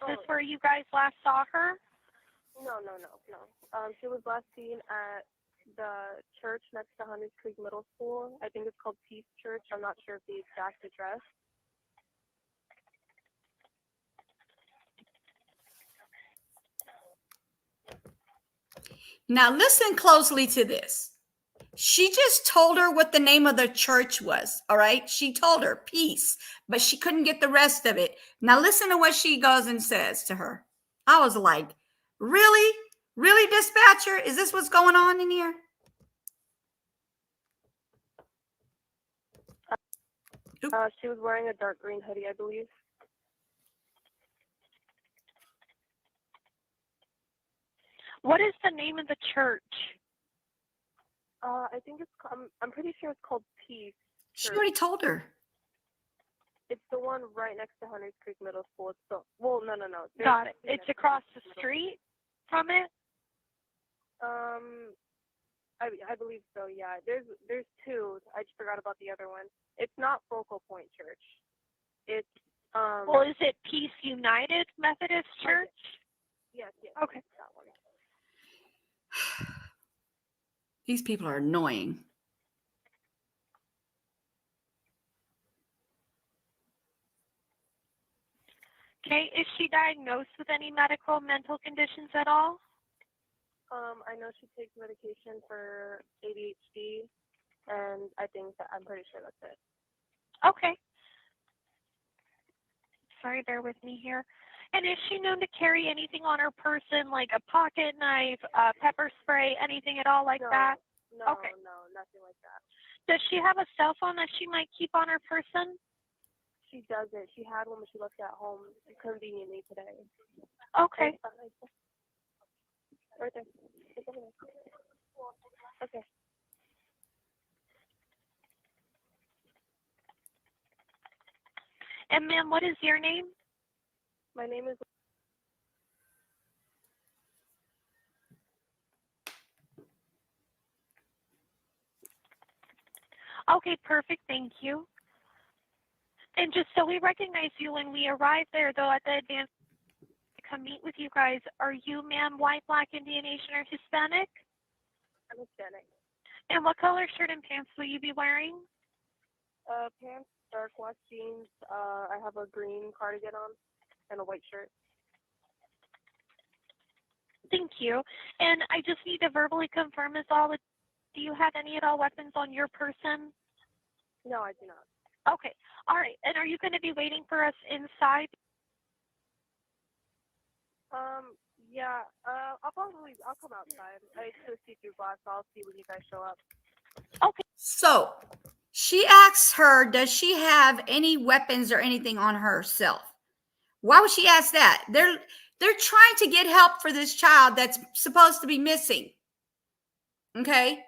this where you guys last saw her? No. She was last seen at the church next to Hunters Creek Middle School. I think it's called Peace Church. I'm not sure of the exact address. Now listen closely to this. She just told her what the name of the church was. All right. She told her peace, but she couldn't get the rest of it. Now listen to what she goes and says to her. I was like, really? Really, dispatcher? Is this what's going on in here? She was wearing a dark green hoodie, I believe. What is the name of the church? I think I'm pretty sure it's called Peace She Church. already told her. It's the one right next to Hunters Creek Middle School. It's no. Got it. It's across the street from it? I believe so, yeah. There's two. I just forgot about the other one. It's not Focal Point Church. It's Well, is it Peace United Methodist Church? Yes. Okay. That one. These people are annoying. Okay. Is she diagnosed with any medical mental conditions at all? I know she takes medication for ADHD, and I'm pretty sure that's it. Okay. Sorry, bear with me here. And is she known to carry anything on her person, like a pocket knife, pepper spray, anything at all like that? No, Okay. no, nothing like that. Does she have a cell phone that she might keep on her person? She doesn't. She had one when she left at home conveniently today. Okay. Right there. It's over there. Okay. And ma'am, what is your name? My name is. Okay, perfect. Thank you. And just so we recognize you when we arrive there, though, at the advance to come meet with you guys, are you, ma'am, white, black, Indian, Asian, or Hispanic? I'm Hispanic. And what color shirt and pants will you be wearing? Pants, dark wash jeans. I have a green cardigan on and a white shirt. Thank you. And I just need to verbally confirm this all. Do you have any at all weapons on your person? No, I do not. Okay. All right. And are you going to be waiting for us inside? Yeah. I'll come outside. It's a see-through glass. So I'll see when you guys show up. Okay. So she asks her, does she have any weapons or anything on herself? Why would she ask that? They're trying to get help for this child that's supposed to be missing. Okay?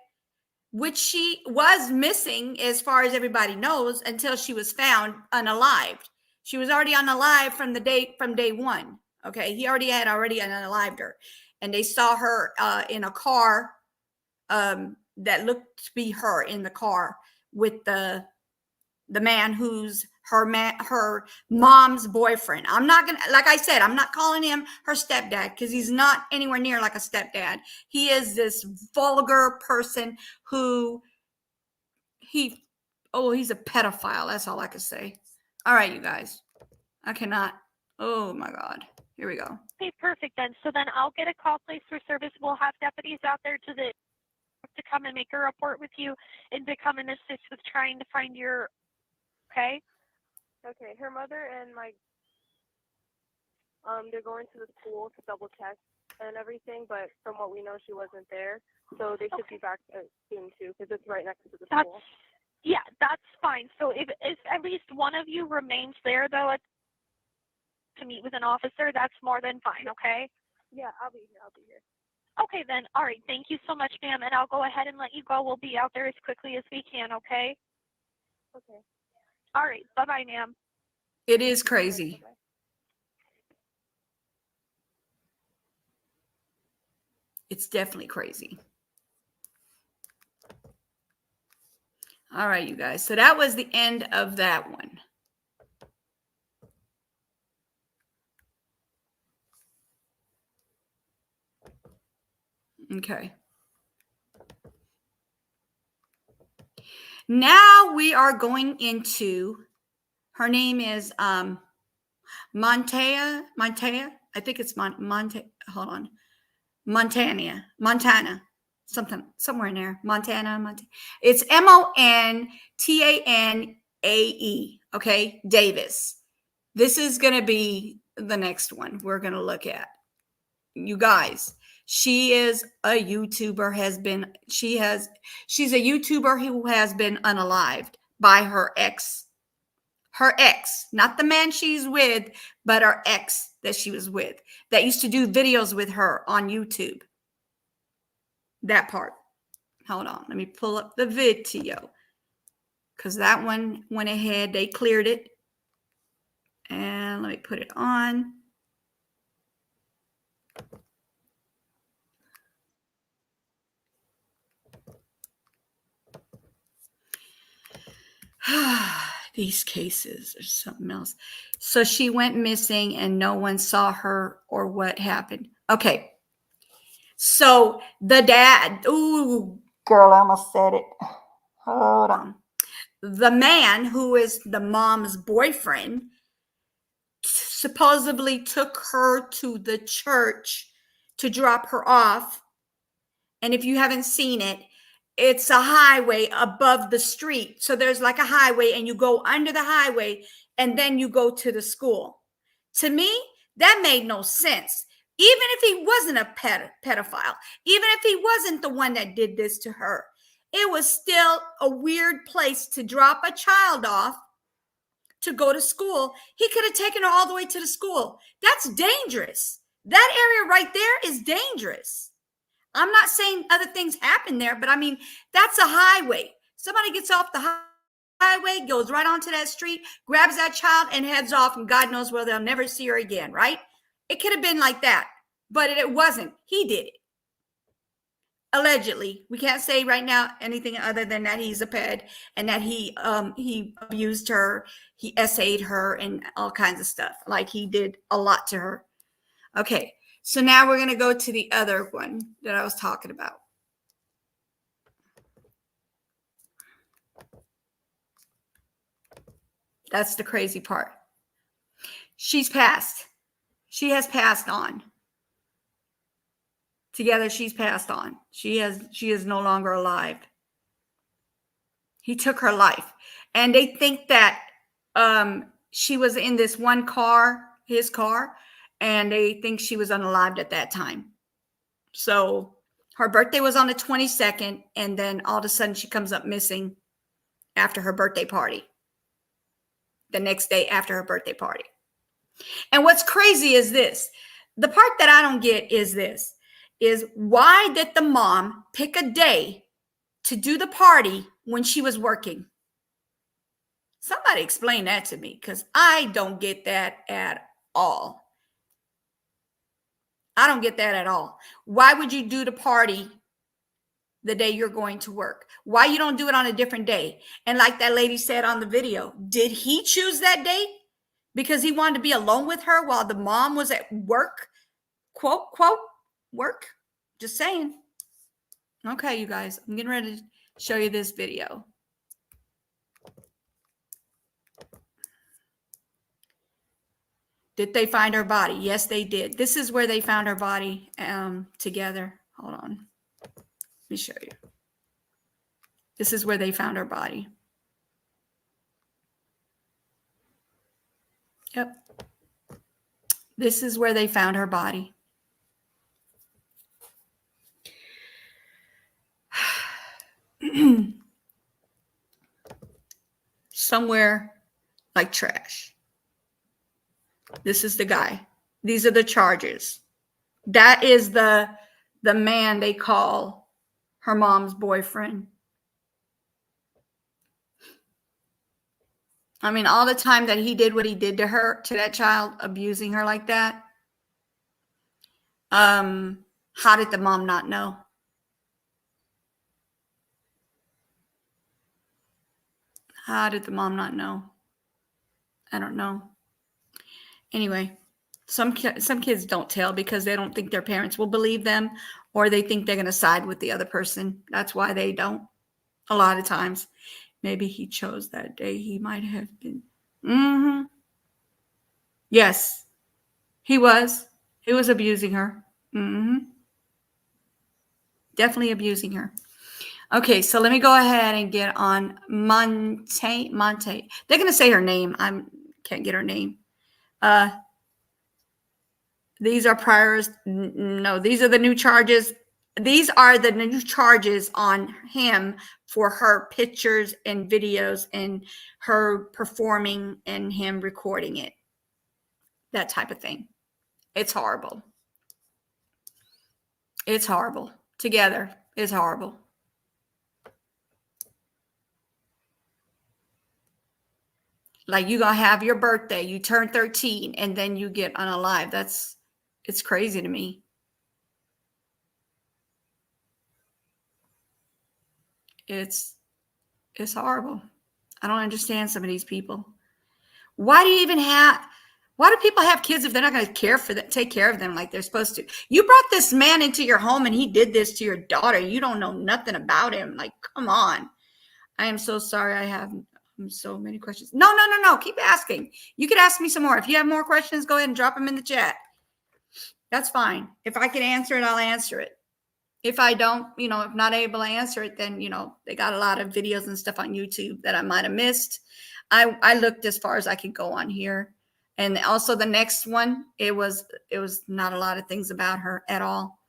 Which she was missing, as far as everybody knows, until she was found unalived. She was already unalived from day one. Okay, he already unalived her, and they saw her in a car that looked to be her in the car with the man who's her mom's boyfriend. I'm not gonna, like I said, I'm not calling him her stepdad because he's not anywhere near like a stepdad. He is this vulgar person who he's a pedophile. That's all I can say. All right, you guys, I cannot. Oh my God, here we go. Okay, perfect then. So then I'll get a call placed for service. We'll have deputies out there to come and make a report with you and to come and assist with trying to find your. Okay. Okay. Her mother and they're going to the school to double check and everything, but from what we know, she wasn't there, so they should be back soon too, because it's right next to the school. Yeah, that's fine. So if at least one of you remains there, though, to meet with an officer, that's more than fine, okay? Yeah, I'll be here. Okay, then. All right. Thank you so much, ma'am, and I'll go ahead and let you go. We'll be out there as quickly as we can, okay? Okay. All right. Bye-bye, ma'am. It is crazy. It's definitely crazy. All right, you guys. So that was the end of that one. Okay. Now we are going into, her name is Montana. I think it's hold on. Montana, somewhere in there. Montana. It's Montanae. Okay, Davis. This is going to be the next one we're going to look at. You guys, she is a YouTuber. She's a YouTuber who has been unalived by her ex. Her ex, not the man she's with, but her ex that she was with, that used to do videos with her on YouTube. That part. Hold on. Let me pull up the video, because that one went ahead. They cleared it. And let me put it on. These cases are something else. So she went missing and no one saw her, or what happened. Okay. So the dad, ooh, girl, I almost said it. Hold on. The man who is the mom's boyfriend supposedly took her to the church to drop her off. And if you haven't seen it, it's a highway above the street. So there's like a highway and you go under the highway and then you go to the school. To me, that made no sense. Even if he wasn't a pedophile, even if he wasn't the one that did this to her, it was still a weird place to drop a child off to go to school. He could have taken her all the way to the school. That's dangerous. That area right there is dangerous. I'm not saying other things happen there, but I mean, that's a highway. Somebody gets off the highway, goes right onto that street, grabs that child and heads off, and God knows where they'll never see her again, right? It could have been like that, but it wasn't. He did it. Allegedly. We can't say right now anything other than that he's a ped and that he abused her, he essayed her and all kinds of stuff. Like he did a lot to her. Okay, so now we're going to go to the other one that I was talking about. That's the crazy part. She's passed. She has passed on. Together, she's passed on. She is no longer alive. He took her life. And they think that she was in this one car, his car, and they think she was unalived at that time. So her birthday was on the 22nd, and then all of a sudden she comes up missing after her birthday party. The next day after her birthday party. And what's crazy is this. The part that I don't get is this. Is why did the mom pick a day to do the party when she was working? Somebody explain that to me, because I don't get that at all. I don't get that at all. Why would you do the party the day you're going to work? Why you don't do it on a different day? And like that lady said on the video, did he choose that day because he wanted to be alone with her while the mom was at work? Quote, quote, work. Just saying. Okay, you guys, I'm getting ready to show you this video. Did they find her body? Yes, they did. This is where they found her body together. Hold on. Let me show you. This is where they found her body. Yep. This is where they found her body. Somewhere like trash. This is the guy. These are the charges. That is the man they call her mom's boyfriend. I mean, all the time that he did what he did to her, to that child, abusing her like that. How did the mom not know? How did the mom not know? I don't know. Anyway, some kids don't tell because they don't think their parents will believe them, or they think they're going to side with the other person. That's why they don't. A lot of times. Maybe he chose that day. He might have been. Yes, he was. He was abusing her. Definitely abusing her. Okay, so let me go ahead and get on Montanae. They're going to say her name. I can't get her name. These are priors. No, these are the new charges. These are the new charges on him for her pictures and videos and her performing and him recording it. That type of thing. It's horrible. It's horrible. Together, it's horrible. Like you're going to have your birthday, you turn 13, and then you get unalived. It's crazy to me. It's horrible. I don't understand some of these people. Why do people have kids if they're not going to take care of them like they're supposed to? You brought this man into your home and he did this to your daughter. You don't know nothing about him. Like, come on. I am so sorry. I have so many questions. No. Keep asking. You could ask me some more. If you have more questions, go ahead and drop them in the chat. That's fine. If I can answer it, I'll answer it. If I don't, if not able to answer it, then, they got a lot of videos and stuff on YouTube that I might have missed. I looked as far as I could go on here. And also the next one, it was not a lot of things about her at all.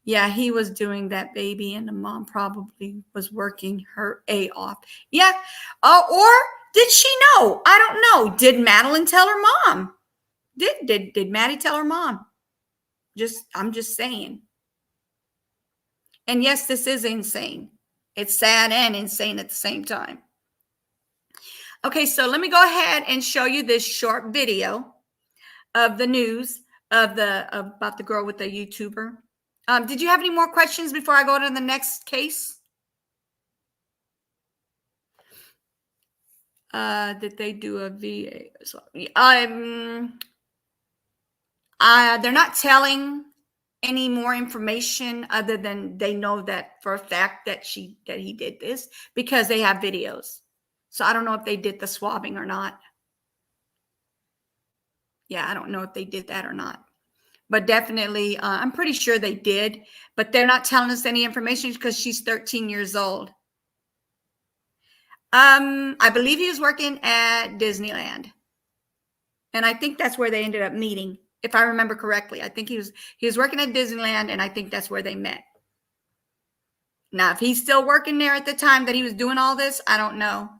Yeah, he was doing that baby and the mom probably was working her A off. Yeah. Or did she know? I don't know. Did Madeline tell her mom? Did Maddie tell her mom? I'm just saying. And yes, this is insane. It's sad and insane at the same time. Okay, so let me go ahead and show you this short video of the news of about the girl with the YouTuber. Did you have any more questions before I go to the next case? Did they do a VA? They're not telling any more information other than they know that for a fact that he did this because they have videos. So I don't know if they did the swabbing or not. Yeah, I don't know if they did that or not. But definitely, I'm pretty sure they did. But they're not telling us any information because she's 13 years old. I believe he was working at Disneyland. And I think that's where they ended up meeting, if I remember correctly. I think he was working at Disneyland, and I think that's where they met. Now, if he's still working there at the time that he was doing all this, I don't know.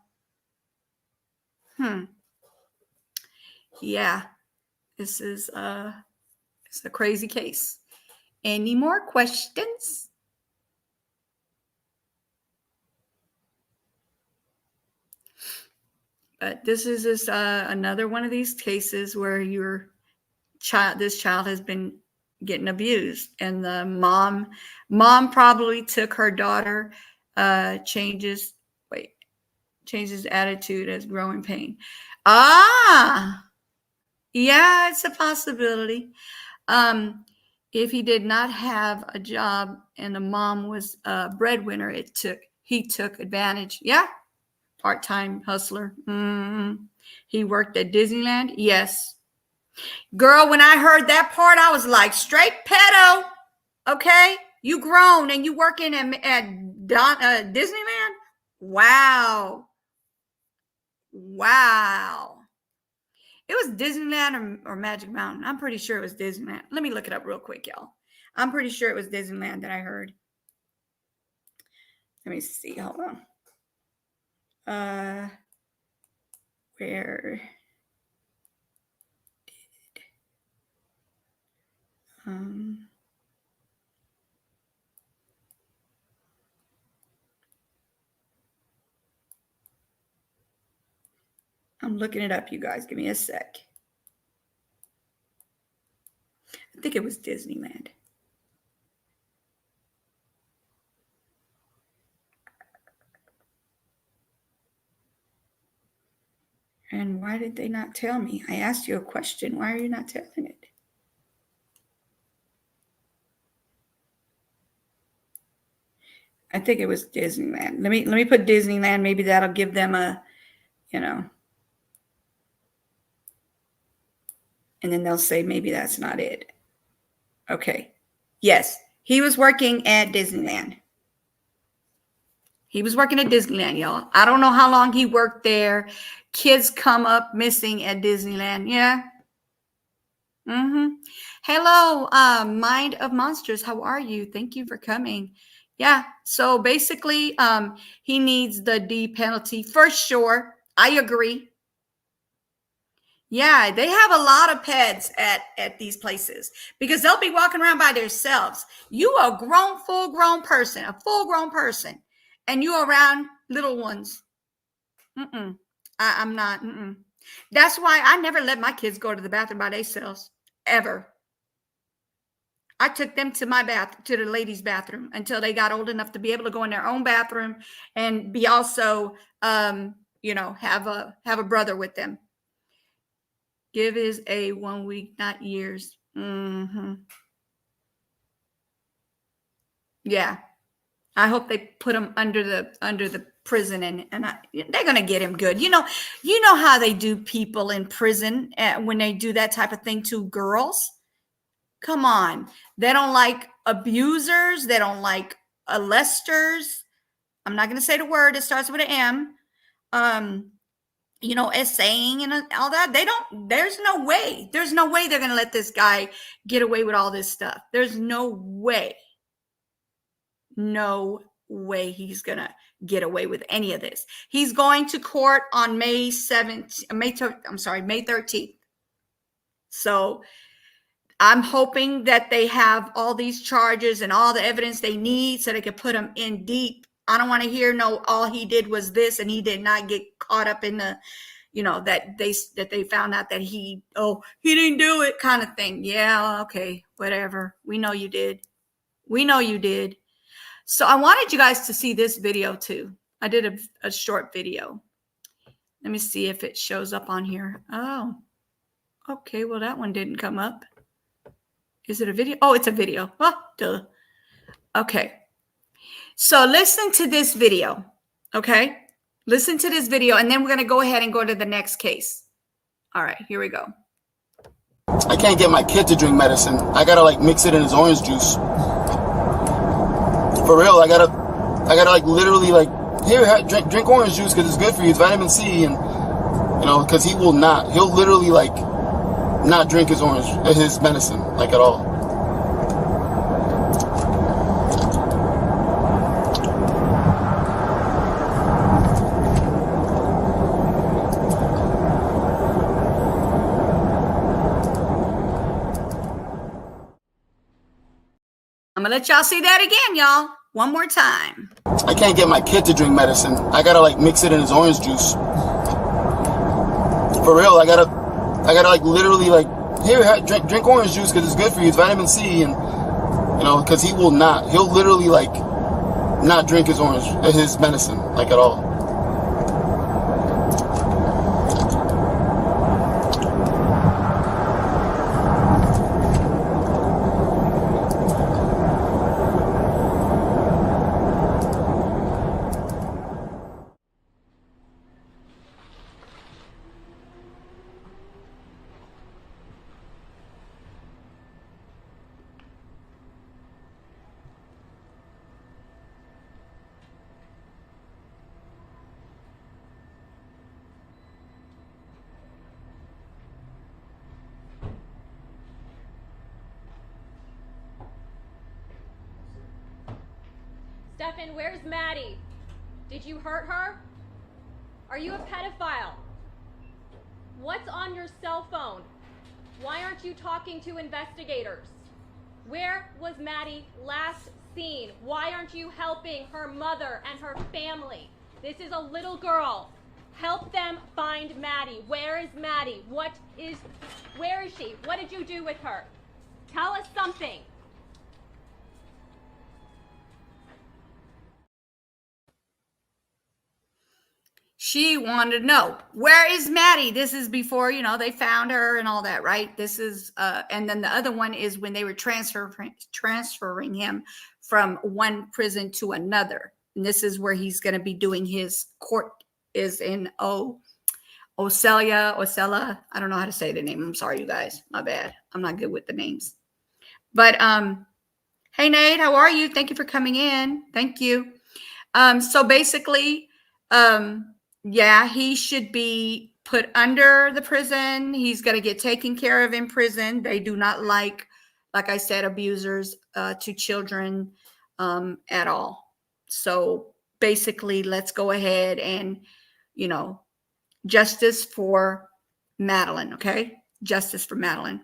Yeah, this is it's a crazy case. Any more questions? But this is just another one of these cases where this child has been getting abused, and the mom probably took her daughter, changes attitude as growing pain. Yeah, it's a possibility. If he did not have a job and the mom was a breadwinner, he took advantage. Yeah. Part-time hustler. He worked at Disneyland. Yes. Girl, when I heard that part, I was like, straight pedo. Okay. You grown and you working at Disneyland. Wow. It was Disneyland or Magic Mountain. I'm pretty sure it was Disneyland. Let me look it up real quick, y'all. I'm pretty sure it was Disneyland that I heard. Let me see. Hold on. Where I'm looking it up, you guys. Give me a sec. I think it was Disneyland. And why did they not tell me? I asked you a question. Why are you not telling it? I think it was Disneyland. Let me put Disneyland. Maybe that'll give them a, and then they'll say maybe that's not it. Okay. Yes, he was working at Disneyland. He was working at Disneyland, y'all. I don't know how long he worked there. Kids come up missing at Disneyland. Yeah. Hello, Mind of Monsters. How are you? Thank you for coming. Yeah. So basically, he needs the D penalty for sure. I agree. Yeah, they have a lot of pets at these places because they'll be walking around by themselves. You are a full-grown person, and you around little ones. I'm not. That's why I never let my kids go to the bathroom by themselves, ever. I took them to to the ladies' bathroom until they got old enough to be able to go in their own bathroom and be also, have a brother with them. Give is a 1 week, not years. Yeah. I hope they put him under the prison and they're going to get him good. You know how they do people in prison when they do that type of thing to girls. Come on. They don't like abusers. They don't like molesters. I'm not going to say the word. It starts with an M. Essaying and all that. There's no way they're going to let this guy get away with all this stuff. There's no way he's going to get away with any of this. He's going to court on May 13th. So I'm hoping that they have all these charges and all the evidence they need so they can put him in deep. I don't want to hear no, all he did was this and he did not get caught up in the, that they found out that he didn't do it kind of thing. Yeah, okay, whatever. We know you did. We know you did. So I wanted you guys to see this video too. I did a short video. Let me see if it shows up on here. Oh, okay. Well, that one didn't come up. Is it a video? Oh, it's a video. Oh, duh. Okay. So listen to this video. Okay. Listen to this video, and then we're going to go ahead and go to the next case. All right, here we go. I can't get my kid to drink medicine. I gotta like mix it in his orange juice. For real, I gotta like literally like, here, drink orange juice because it's good for you. It's vitamin C, and because he'll literally like not drink his medicine like at all. I'm gonna let y'all see that again, y'all. One more time. I can't get my kid to drink medicine. I gotta like mix it in his orange juice. For real, I gotta like literally like, here, drink orange juice because it's good for you. It's vitamin C, and because he'll literally like not drink his medicine like at all. Stefan, where's Maddie? Did you hurt her? Are you a pedophile? What's on your cell phone? Why aren't you talking to investigators? Where was Maddie last seen? Why aren't you helping her mother and her family? This is a little girl. Help them find Maddie. Where is Maddie? Where is she? What did you do with her? Tell us something. She wanted to know, where is Maddie? This is before, they found her and all that, right? This is, and then the other one is when they were transferring him from one prison to another. And this is where he's going to be doing his court is in Ocella. I don't know how to say the name. I'm sorry, you guys. My bad. I'm not good with the names. But, hey, Nate, how are you? Thank you for coming in. Thank you. So basically, yeah, he should be put under the prison. He's going to get taken care of in prison. They do not like I said, abusers to children at all. So basically, let's go ahead and, justice for Madeline, okay? Justice for Madeline.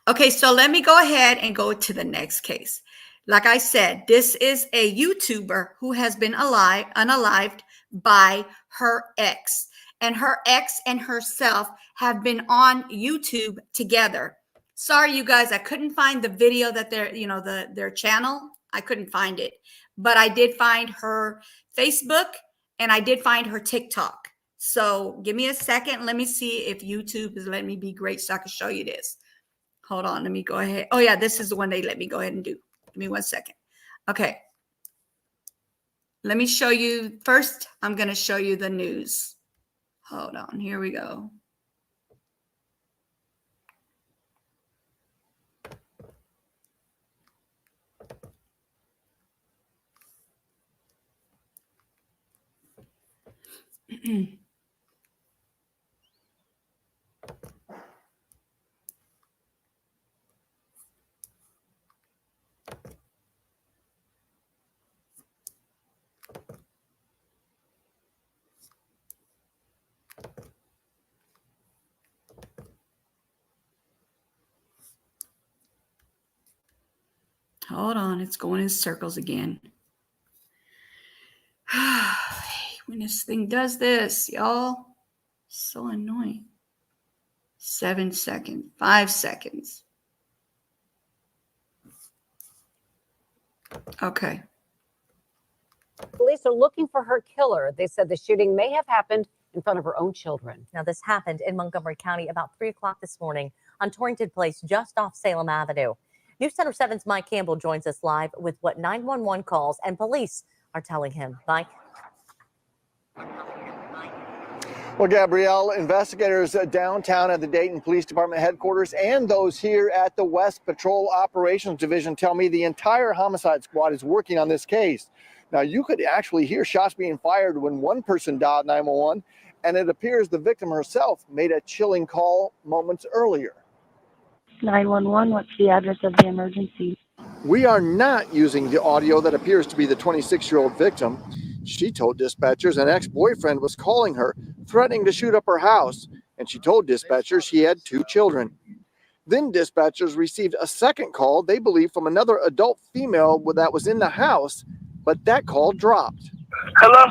Okay, so let me go ahead and go to the next case. Like I said, this is a YouTuber who has been unalived by her ex. And her ex and herself have been on YouTube together. Sorry, you guys, I couldn't find the video that their channel. I couldn't find it. But I did find her Facebook and I did find her TikTok. So give me a second. Let me see if YouTube is letting me be great so I can show you this. Hold on, let me go ahead. Oh, yeah, this is the one they let me go ahead and do. Give me 1 second. Okay. Let me show you. First, I'm going to show you the news. Hold on. Here we go. Hold on, it's going in circles again. When this thing does this, y'all, so annoying. 7 seconds, 5 seconds. Okay. Police are looking for her killer. They said the shooting may have happened in front of her own children. Now, this happened in Montgomery County about 3 o'clock this morning on Torrington Place, just off Salem Avenue. News Center 7's Mike Campbell joins us live with what 911 calls and police are telling him. Mike? Well, Gabrielle, investigators downtown at the Dayton Police Department headquarters and those here at the West Patrol Operations Division tell me the entire homicide squad is working on this case. Now, you could actually hear shots being fired when one person dialed 911, and it appears the victim herself made a chilling call moments earlier. 911, what's the address of the emergency? We are not using the audio that appears to be the 26-year-old victim. She told dispatchers an ex-boyfriend was calling her, threatening to shoot up her house, and she told dispatchers she had 2 children. Then dispatchers received a second call, they believe, from another adult female that was in the house, but that call dropped. Hello?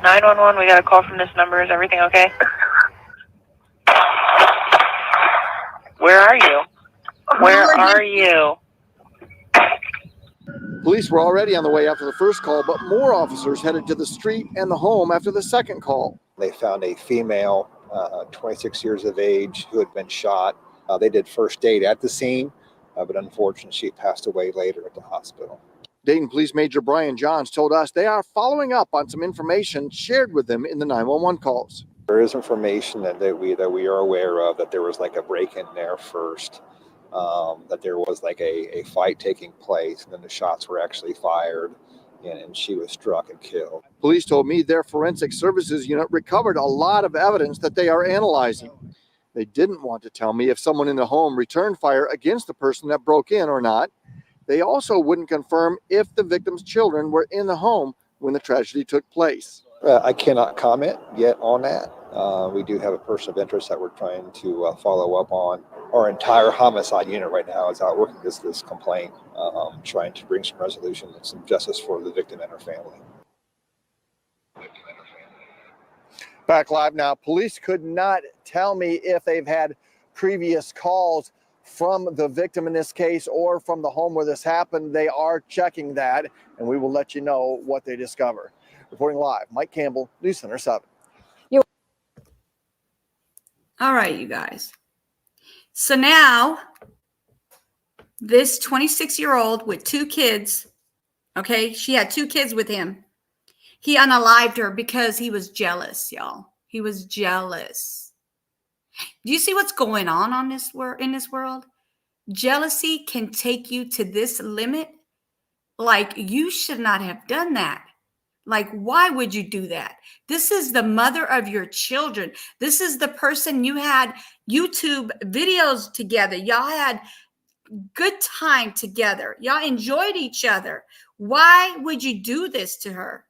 911, we got a call from this number. Is everything okay? Where are you? Where are you? Police were already on the way after the first call, but more officers headed to the street and the home after the second call. They found a female, 26 years of age, who had been shot. They did first aid at the scene, but unfortunately she passed away later at the hospital. Dayton Police Major Brian Johns told us they are following up on some information shared with them in the 911 calls. There is information that we are aware of, that there was like a break-in there first, that there was like a fight taking place, and then the shots were actually fired, and she was struck and killed. Police told me their forensic services unit recovered a lot of evidence that they are analyzing. They didn't want to tell me if someone in the home returned fire against the person that broke in or not. They also wouldn't confirm if the victim's children were in the home when the tragedy took place. I cannot comment yet on that. We do have a person of interest that we're trying to follow up on. Our entire homicide unit right now is out working this complaint, trying to bring some resolution and some justice for the victim and her family. Back live now, police could not tell me if they've had previous calls from the victim in this case or from the home where this happened. They are checking that, and we will let you know what they discover. Reporting live, Mike Campbell, News Center 7. All right, you guys. So now this 26-year-old with 2 kids, okay, she had 2 kids with him. He unalived her because he was jealous, y'all. He was jealous. Do you see what's going on in this world? Jealousy can take you to this limit. Like, you should not have done that. Like, why would you do that? This is the mother of your children. This is the person you had YouTube videos together. Y'all had good time together. Y'all enjoyed each other. Why would you do this to her?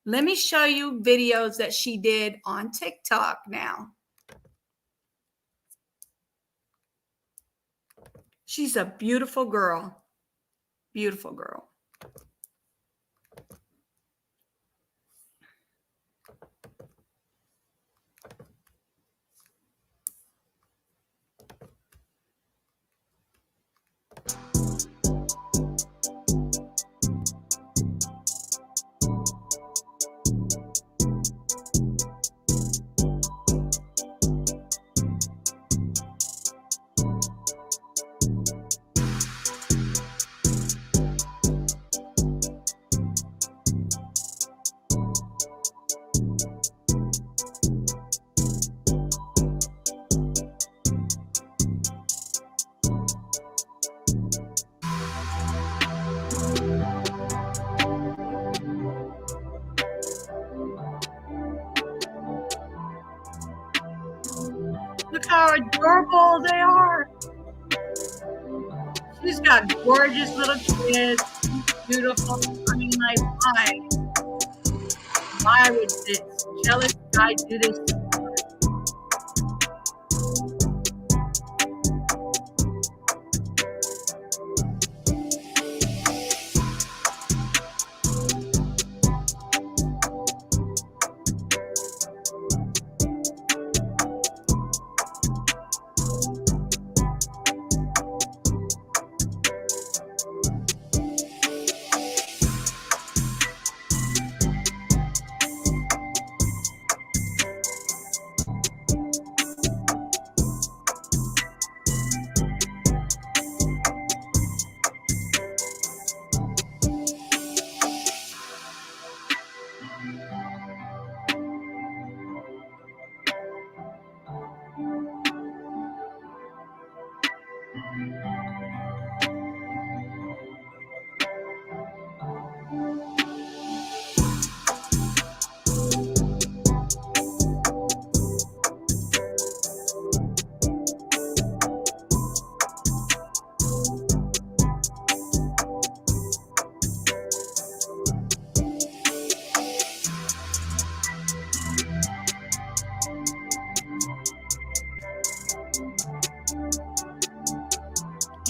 Let me show you videos that she did on TikTok now. She's a beautiful girl. Beautiful girl. Look how adorable they are. She's got gorgeous little kids. Beautiful. I mean, like, why would this jealous guy do this?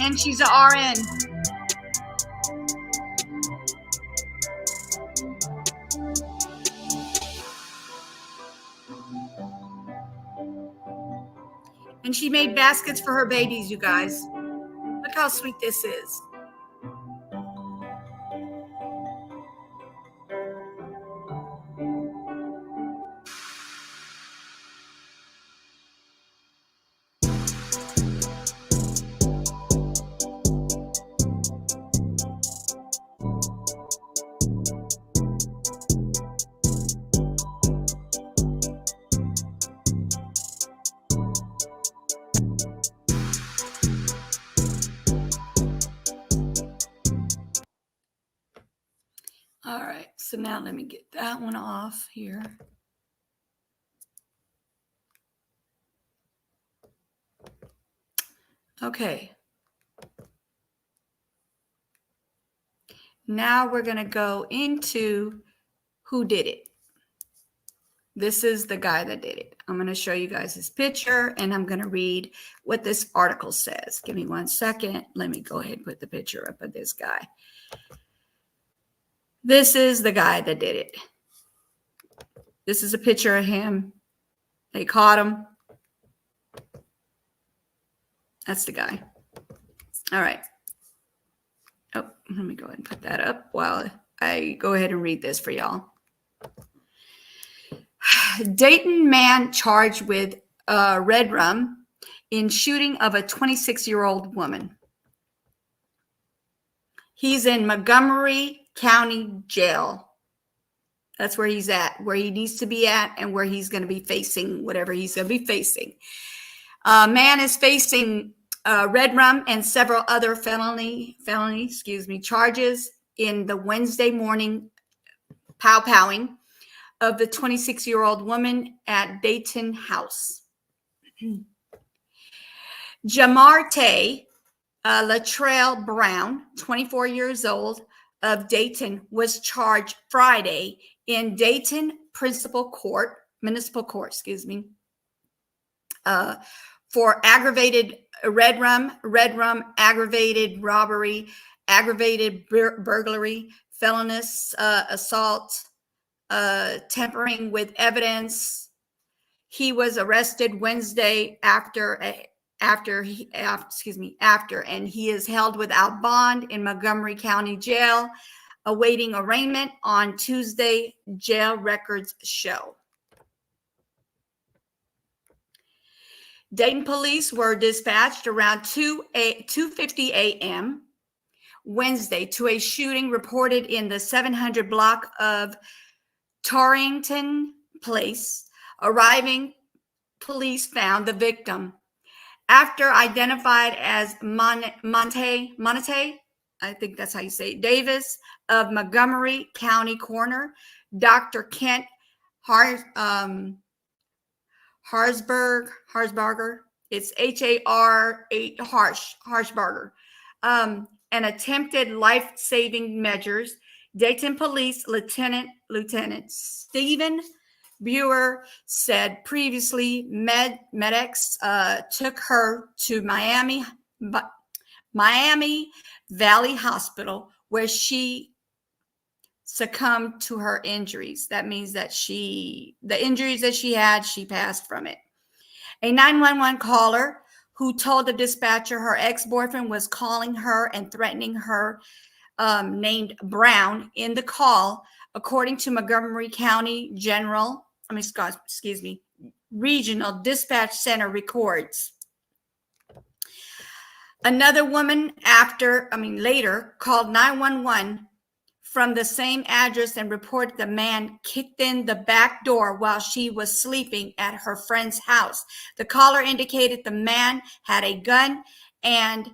And she's an RN. And she made baskets for her babies, you guys. Look how sweet this is. All right, so now let me get that one off here. Okay. Now we're going to go into who did it. This is the guy that did it. I'm going to show you guys his picture, and I'm going to read what this article says. Give me 1 second. Let me go ahead and put the picture up of this guy. This is the guy that did it. This is a picture of him. They caught him. That's the guy. All right. Oh, let me go ahead and put that up while I go ahead and read this for y'all. Dayton man charged with red rum in shooting of a 26-year-old woman. He's in Montgomery County Jail. That's where he's at, where he needs to be at, and where he's going to be facing whatever he's going to be facing. Man is facing red rum and several other felony charges in the Wednesday morning pow-powing of the 26-year-old woman at Dayton House. Jamarte Latrell Brown, 24 years old, of Dayton, was charged Friday in Dayton Municipal Court, for aggravated red rum, aggravated robbery, aggravated burglary, felonious assault, tampering with evidence. He was arrested Wednesday after, and he is held without bond in Montgomery County Jail, awaiting arraignment on Tuesday, jail records show. Dayton police were dispatched around 2:50 a.m. Wednesday to a shooting reported in the 700 block of Torrington Place. Arriving, police found the victim. After identified as Montanae, I think that's how you say it, Davis of Montgomery County Coroner, Dr. Kent Harsberger. It's Harshbarger. And attempted life-saving measures. Dayton Police Lieutenant Stephen Buer said previously medics took her to Miami Valley Hospital, where she succumbed to her injuries. That means that the injuries that she had, she passed from it. A 911 caller who told the dispatcher her ex-boyfriend was calling her and threatening her, named Brown, in the call, according to Montgomery County Regional Dispatch Center records. Another woman later called 911 from the same address and reported the man kicked in the back door while she was sleeping at her friend's house. The caller indicated the man had a gun and,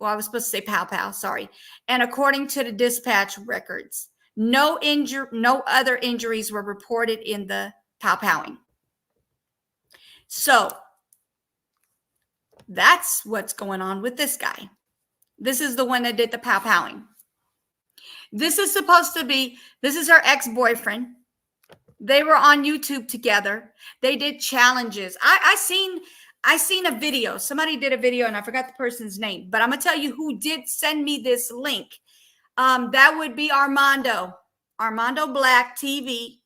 I was supposed to say pow-pow, sorry. And according to the dispatch records, no other injuries were reported in the pow-powing. So that's what's going on with this guy. This is the one that did the pow-powing. This is her ex-boyfriend. They were on YouTube together. They did challenges. I I seen a video. Somebody did a video and I forgot the person's name, but I'm going to tell you who did send me this link. That would be Armando Black TV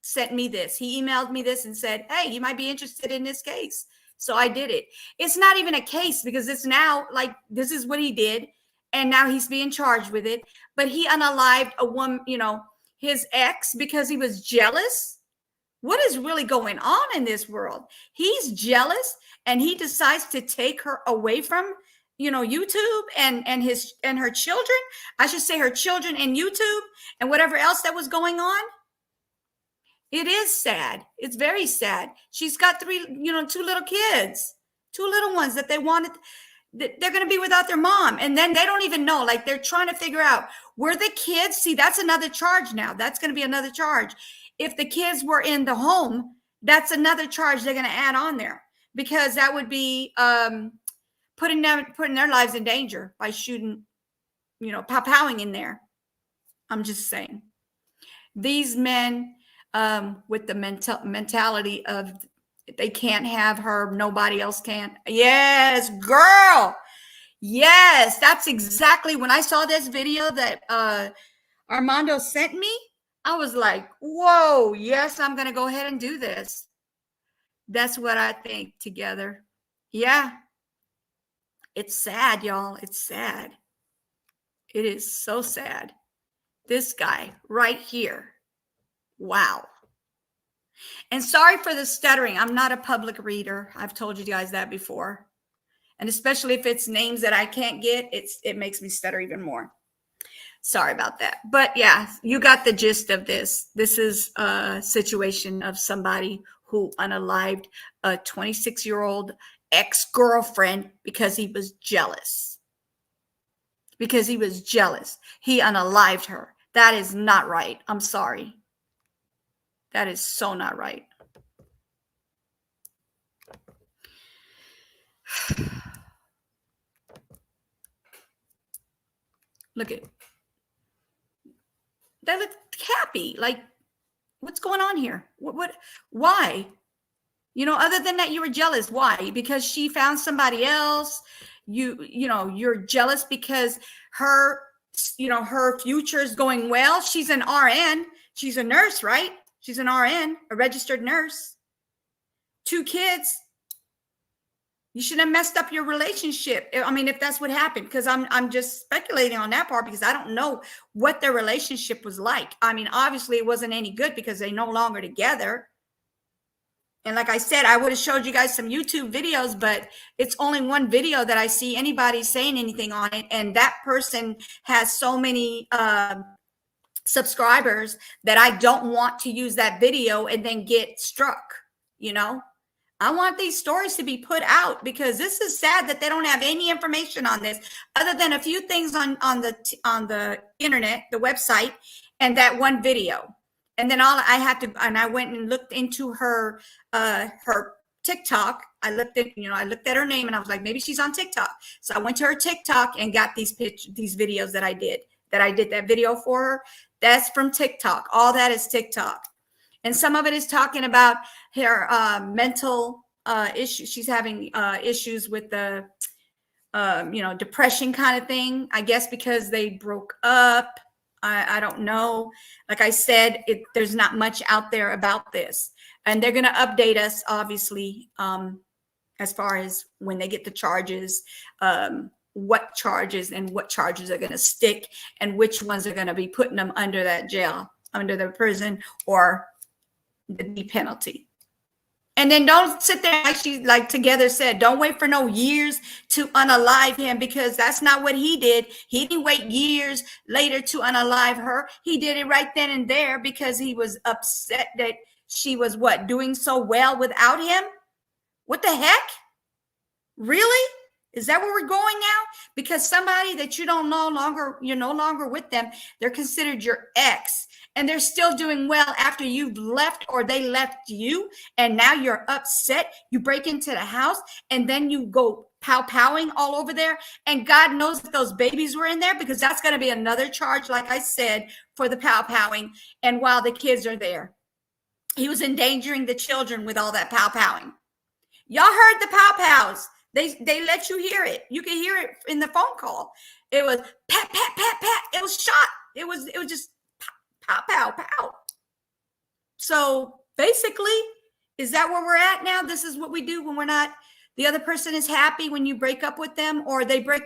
sent me this. He emailed me this and said, hey, you might be interested in this case. So I did it. It's not even a case because it's now like, this is what he did. And now he's being charged with it. But he unalived a woman, you know, his ex because he was jealous. What is really going on in this world? He's jealous and he decides to take her away from, you know, YouTube and her children. I should say her children and YouTube and whatever else that was going on. It is sad. It's very sad. She's got two little kids, two little ones that they wanted. They're going to be without their mom. And then they don't even know, like they're trying to figure out were the kids. See, that's another charge now. That's going to be another charge. If the kids were in the home, that's another charge they're going to add on there because that would be putting their lives in danger by shooting, you know, pow-powing in there. I'm just saying. These men with the mentality of they can't have her, nobody else can. Yes, girl. Yes, that's exactly when I saw this video that Armando sent me. I was like, whoa, yes, I'm going to go ahead and do this. That's what I think together. Yeah. It's sad, y'all. It's sad. It is so sad. This guy right here. Wow. And sorry for the stuttering. I'm not a public reader. I've told you guys that before. And especially if it's names that I can't get, it makes me stutter even more. Sorry about that. But yeah, you got the gist of this. This is a situation of somebody who unalived a 26-year-old ex-girlfriend because he was jealous. Because he was jealous. He unalived her. That is not right. I'm sorry. That is so not right. Look at, they look happy. Like, what's going on here? Why? You know, other than that, you were jealous. Why? Because she found somebody else. You know, you're jealous because her future is going well. She's an RN. She's a nurse, right? She's an RN, a registered nurse. 2 kids. You shouldn't have messed up your relationship. I mean, if that's what happened, because I'm just speculating on that part because I don't know what their relationship was like. I mean, obviously it wasn't any good because they're no longer together. And like I said, I would have showed you guys some YouTube videos, but it's only one video that I see anybody saying anything on it. And that person has so many subscribers that I don't want to use that video and then get struck, you know? I want these stories to be put out because this is sad that they don't have any information on this other than a few things on the internet, the website, and that one video. And then I went and looked into her TikTok. I looked at her name and I was like, maybe she's on TikTok. So I went to her TikTok and got these videos that I did that video for her. That's from TikTok. All that is TikTok. And some of it is talking about her mental issues. She's having issues with the, depression kind of thing. I guess because they broke up. I don't know. Like I said, there's not much out there about this. And they're going to update us, obviously, as far as when they get the charges, what charges are going to stick and which ones are going to be putting them under that jail, under the prison, or the death penalty. And then don't sit there like Together said, don't wait for no years to unalive him because that's not what he did. He didn't wait years later to unalive her. He did it right then and there because he was upset that she was doing so well without him. What the heck? Really? Is that where we're going now? Because somebody that you're no longer with them, they're considered your ex. And they're still doing well after you've left or they left you. And now you're upset. You break into the house and then you go pow-powing all over there. And God knows that those babies were in there because that's going to be another charge, like I said, for the pow-powing. And while the kids are there, he was endangering the children with all that pow-powing. Y'all heard the pow pows. They let you hear it. You can hear it in the phone call. It was pat pat pat pat. It was shot. It was just pow pow pow. So basically, is that where we're at now? This is what we do when we're not, the other person is happy when you break up with them, or they break,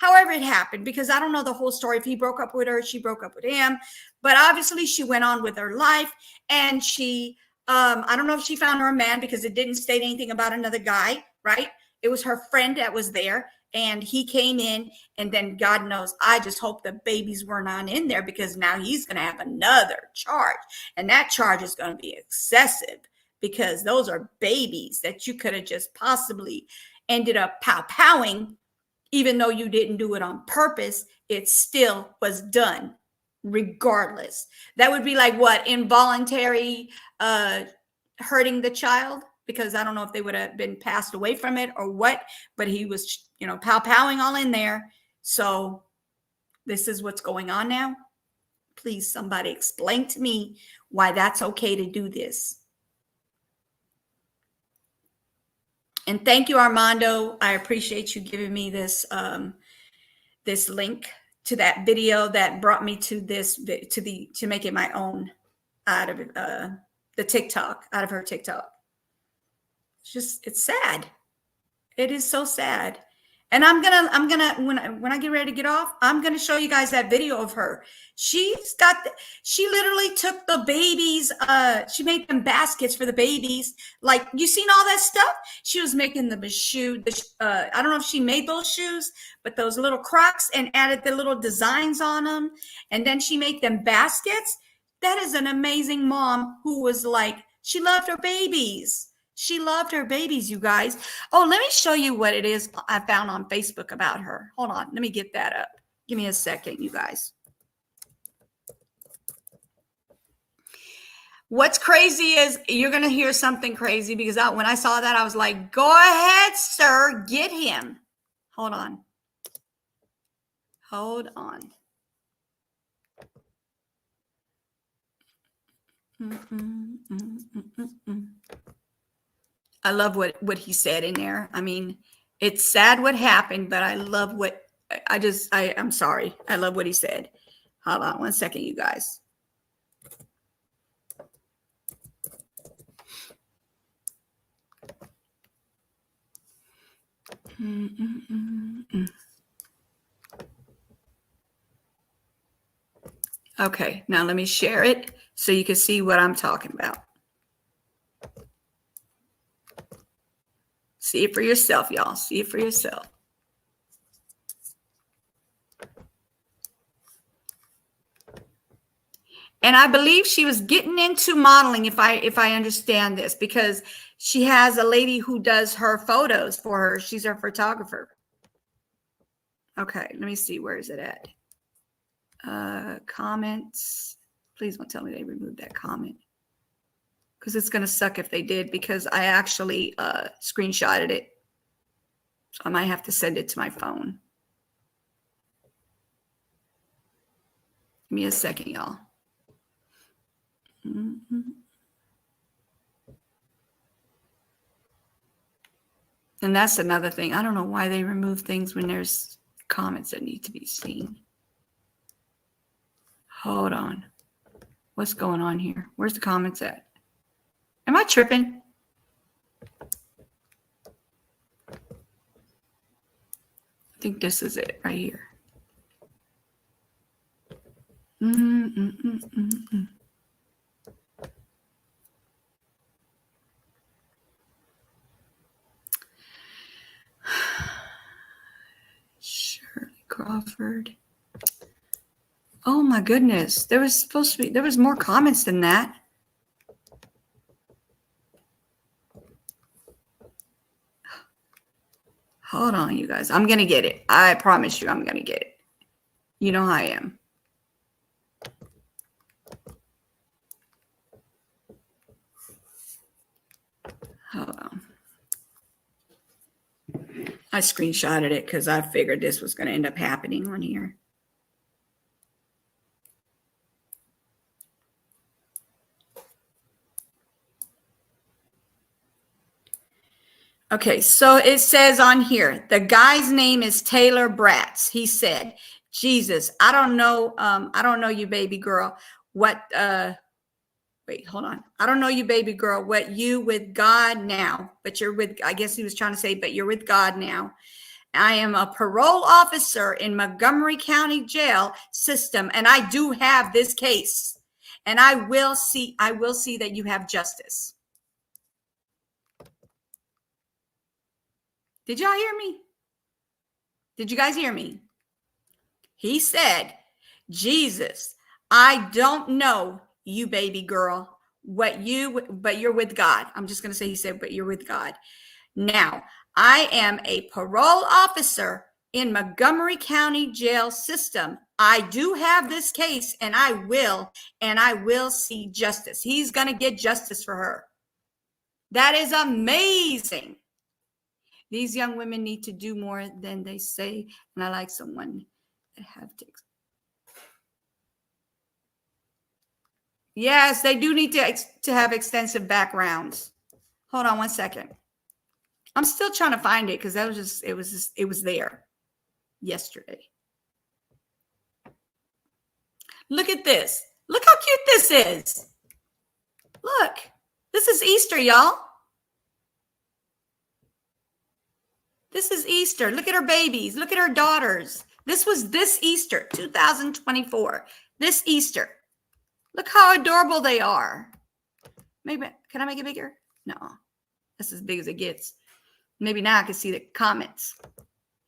however it happened, because I don't know the whole story. If he broke up with her, she broke up with him, but obviously she went on with her life. And she, I don't know if she found her a man, because it didn't state anything about another guy, right? It was her friend that was there, and he came in, and then God knows, I just hope the babies were not in there, because now he's going to have another charge, and that charge is going to be excessive, because those are babies that you could have just possibly ended up pow-powing. Even though you didn't do it on purpose, it still was done regardless. That would be like what? Involuntary hurting the child, because I don't know if they would have been passed away from it or what, but he was, pow-powing all in there. So this is what's going on now. Please, somebody explain to me why that's okay to do this. And thank you, Armando. I appreciate you giving me this this link to that video that brought me to this, to make it my own out of the TikTok, out of her TikTok. It's sad. It is so sad. And I'm gonna when I get ready to get off, I'm gonna show you guys that video of her. She literally took the babies, she made them baskets for the babies. Like, you seen all that stuff? She was making them a shoe. I don't know if she made those shoes, but those little Crocs, and added the little designs on them. And then she made them baskets. That is an amazing mom who was like, she loved her babies. She loved her babies, you guys. Oh, let me show you what it is I found on Facebook about her. Hold on. Let me get that up. Give me a second, you guys. What's crazy is you're going to hear something crazy, because when I saw that, I was like, go ahead, sir. Get him. Hold on. Hold on. I love what he said in there. I mean, it's sad what happened, but I love what I'm sorry. I love what he said. Hold on one second, you guys. Okay, now let me share it so you can see what I'm talking about. See it for yourself, y'all. See it for yourself. And I believe she was getting into modeling, if I understand this, because she has a lady who does her photos for her. She's her photographer. Okay, let me see. Where is it at? Comments. Please don't tell me they removed that comment, because it's going to suck if they did, because I actually screenshotted it. So I might have to send it to my phone. Give me a second, y'all. And that's another thing. I don't know why they remove things when there's comments that need to be seen. Hold on. What's going on here? Where's the comments at? Am I tripping? I think this is it right here. Shirley Crawford. Oh my goodness. There was more comments than that. Hold on, you guys. I'm going to get it. I promise you I'm going to get it. You know how I am. Hold on. I screenshotted it because I figured this was going to end up happening on here. Okay, so it says on here, the guy's name is Taylor Bratz. He said, Jesus, I don't know you, baby girl. What, wait, hold on. I don't know you, baby girl. What you with God now, but you're with, I guess he was trying to say, but you're with God now. I am a parole officer in Montgomery County Jail system, and I do have this case, and I will see that you have justice. Did y'all hear me? Did you guys hear me? He said, Jesus, I don't know you, baby girl, but you're with God. I'm just going to say he said, but you're with God. Now, I am a parole officer in Montgomery County Jail system. I do have this case, and I will see justice. He's going to get justice for her. That is amazing. These young women need to do more than they say, and I like someone that have to. Yes, they do need to have extensive backgrounds. Hold on one second. I'm still trying to find it because it was there yesterday. Look at this. Look how cute this is. Look, this is Easter, y'all. This is Easter. Look at her babies. Look at her daughters. This was this Easter, 2024. This Easter. Look how adorable they are. Maybe, can I make it bigger? No, that's as big as it gets. Maybe now I can see the comments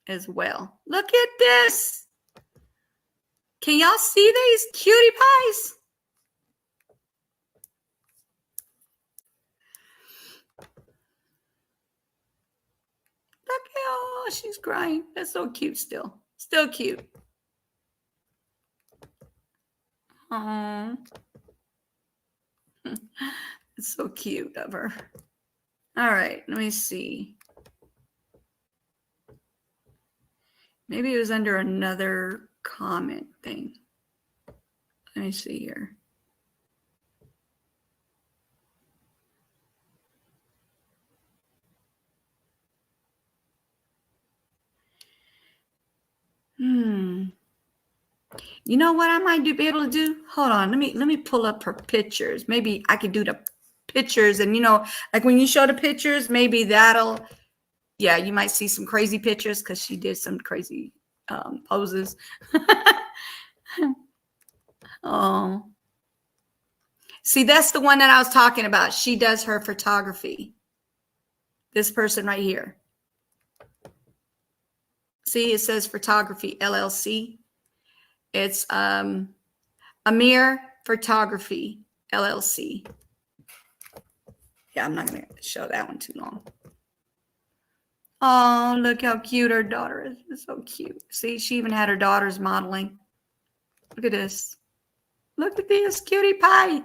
as well. Look at this. Can y'all see these cutie pies? Look, oh, she's crying. That's so cute still. Still cute. Oh, it's so cute of her. All right, let me see. Maybe it was under another comment thing. Let me see here. You know what I might be able to do? Hold on. Let me pull up her pictures. Maybe I could do the pictures, and like when you show the pictures, maybe that'll, yeah, you might see some crazy pictures because she did some crazy poses. Oh, see, that's the one that I was talking about. She does her photography. This person right here. See, it says photography LLC. It's Amir Photography LLC. Yeah, I'm not going to show that one too long. Oh, look how cute her daughter is. It's so cute. See, she even had her daughters modeling. Look at this. Look at this cutie pie.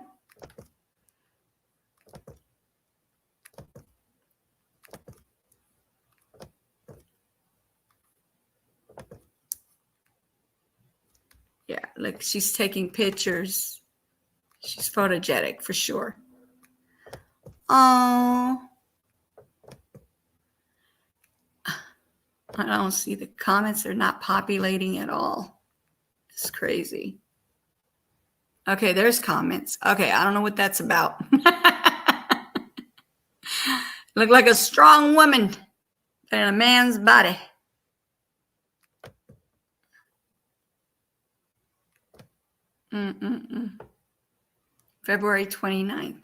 Yeah, look, she's taking pictures. She's photogenic for sure. Oh, I don't see the comments. They're not populating at all. It's crazy. Okay, there's comments. Okay, I don't know what that's about. Look like a strong woman in a man's body. February 29th.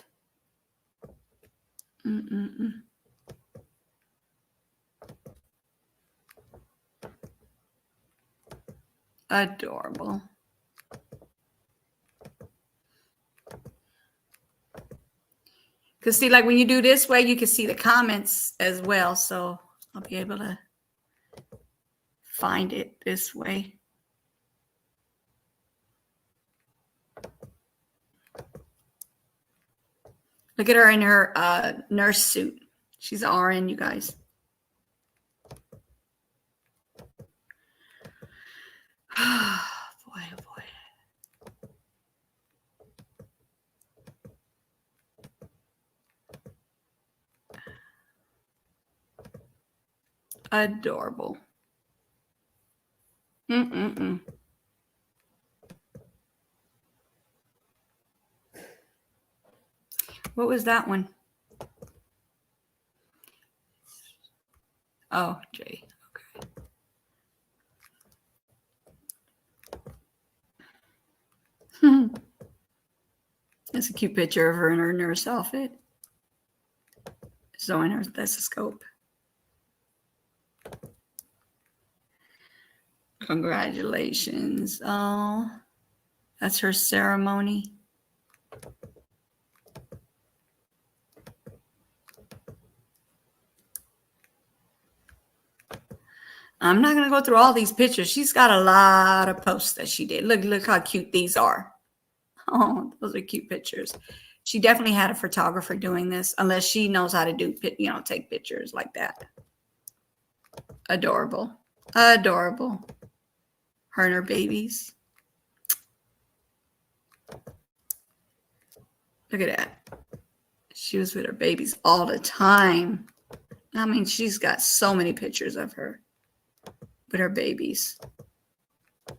Adorable. Because see, like when you do this way, you can see the comments as well. So I'll be able to find it this way. Look at her in her nurse suit. She's an RN, you guys. Boy, oh boy. Adorable. Mm-mm-mm. What was that one? Oh, Jay. Okay. That's a cute picture of her in her nurse outfit. Showing her stethoscope. Congratulations. Oh, that's her ceremony. I'm not going to go through all these pictures. She's got a lot of posts that she did. Look how cute these are. Oh, those are cute pictures. She definitely had a photographer doing this, unless she knows how to do, take pictures like that. Adorable. Adorable. Her and her babies. Look at that. She was with her babies all the time. I mean, she's got so many pictures of her with her babies. I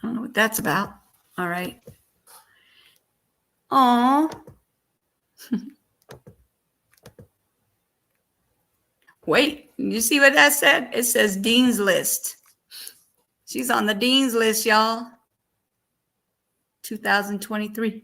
don't know what that's about. All right. Aw. Wait, you see what that said? It says Dean's List. She's on the Dean's List, y'all. 2023.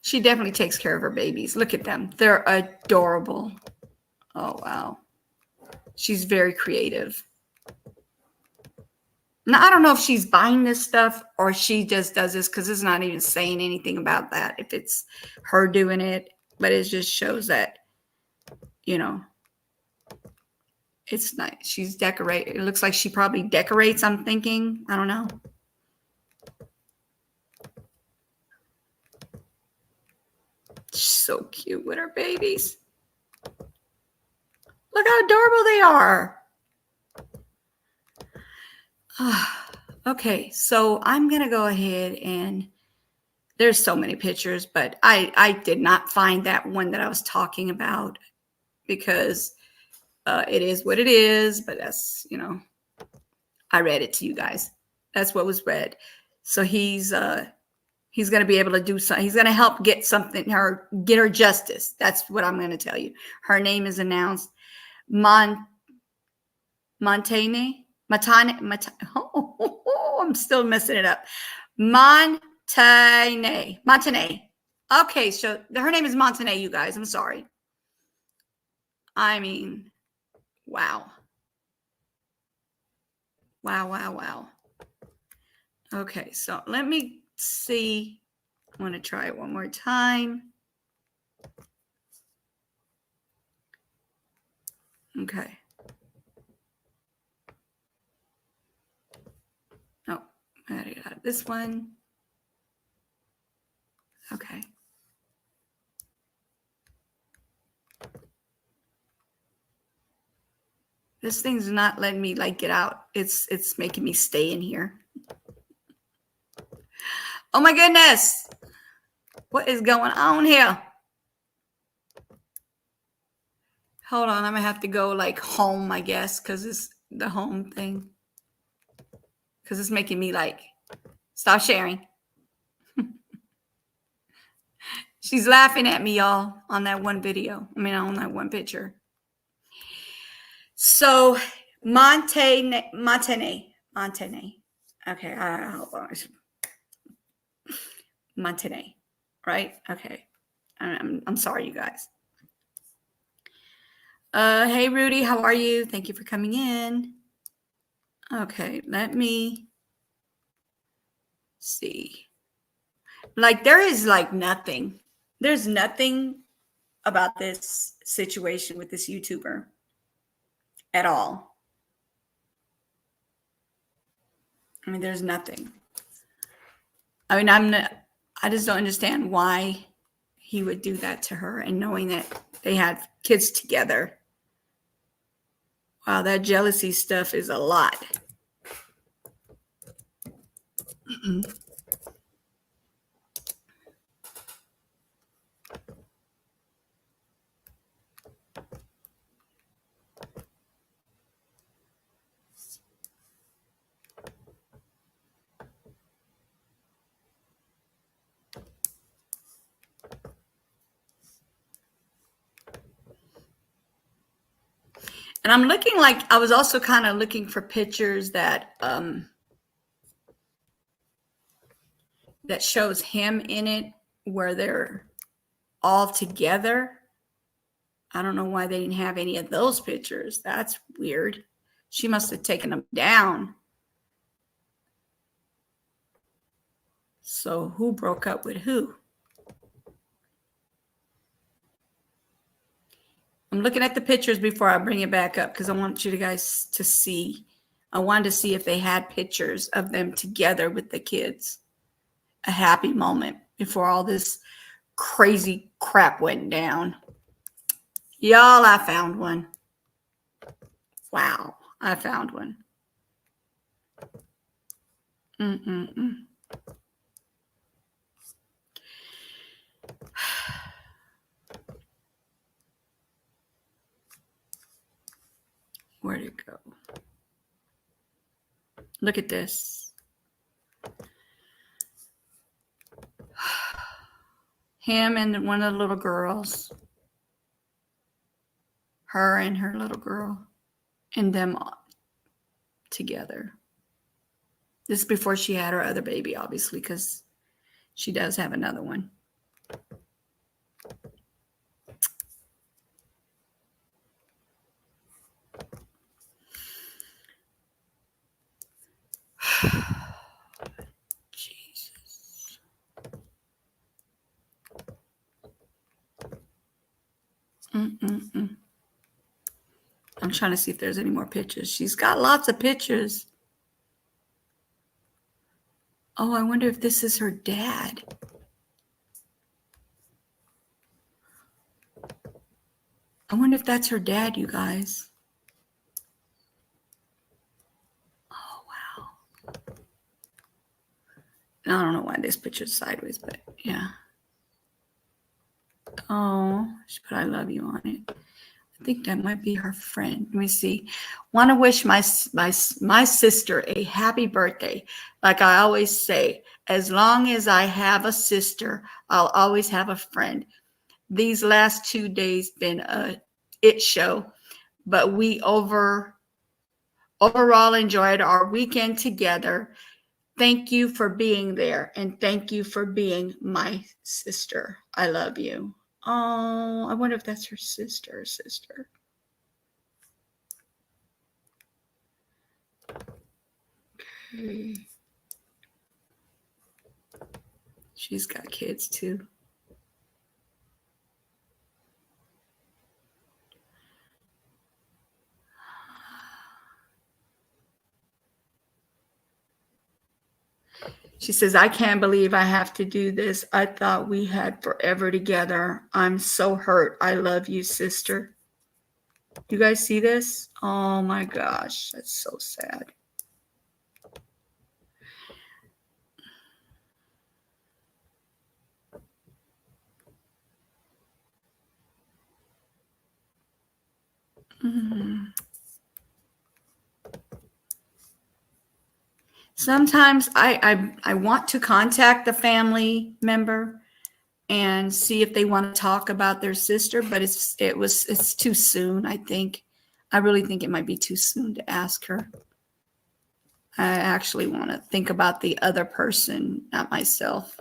She definitely takes care of her babies. Look at them. They're adorable. Oh, wow. She's very creative. Now, I don't know if she's buying this stuff or she just does this because it's not even saying anything about that, if it's her doing it. But it just shows that, it's nice. She's decorated. It looks like she probably decorates, I'm thinking. I don't know. She's so cute with her babies. Look how adorable they are. Okay, so I'm going to go ahead and there's so many pictures, but I did not find that one that I was talking about because it is what it is, but that's, I read it to you guys. That's what was read. So he's going to be able to do something. He's going to help get her justice. That's what I'm going to tell you. Her name is announced. Montanae. Oh, I'm still messing it up. Montanae. Okay, so her name is Montanae, you guys. I'm sorry. I mean, wow. Wow. Okay, so let me see. I want to try it one more time. Okay. Oh, I gotta get out of this one. Okay. This thing's not letting me get out. It's making me stay in here. Oh my goodness. What is going on here? Hold on, I'm gonna have to go home, I guess, because it's the home thing. Because it's making me stop sharing. She's laughing at me, y'all, on that one video. I mean, on that one picture. So, Montanae. Okay, hold on. Montanae, right? Okay. I'm sorry, you guys. Hey, Rudy, how are you? Thank you for coming in. Okay, let me see. There is nothing. There's nothing about this situation with this YouTuber at all. I mean, there's nothing. I mean, I just don't understand why he would do that to her, and knowing that they had kids together. Wow, that jealousy stuff is a lot. And I'm looking, like, I was also kind of looking for pictures that that shows him in it where they're all together. I don't know why they didn't have any of those pictures. That's weird. She must have taken them down. So who broke up with who? I'm looking at the pictures before I bring it back up because I want you guys to see. I wanted to see if they had pictures of them together with the kids. A happy moment before all this crazy crap went down. Y'all, I found one. Wow, I found one. Where'd it go? Look at this. Him and one of the little girls. Her and her little girl. And them all together. This is before she had her other baby, obviously, because she does have another one. Jesus. I'm trying to see if there's any more pictures. She's got lots of pictures. Oh, I wonder if this is her dad. I wonder if that's her dad, you guys. Oh, wow. I don't know why this picture's sideways, but yeah. Oh, she put I love you on it. I think that might be her friend. Let me see. Want to wish my sister a happy birthday. Like I always say, as long as I have a sister, I'll always have a friend. These last 2 days been a it show, but we overall enjoyed our weekend together. Thank you for being there, and thank you for being my sister. I love you. Oh, I wonder if that's her sister or sister. Okay. She's got kids too. She says, I can't believe I have to do this. I thought we had forever together. I'm so hurt. I love you, sister. You guys see this? Oh my gosh, that's so sad. Sometimes I want to contact the family member and see if they want to talk about their sister, but it's too soon, I think. I really think it might be too soon to ask her. I actually want to think about the other person, not myself.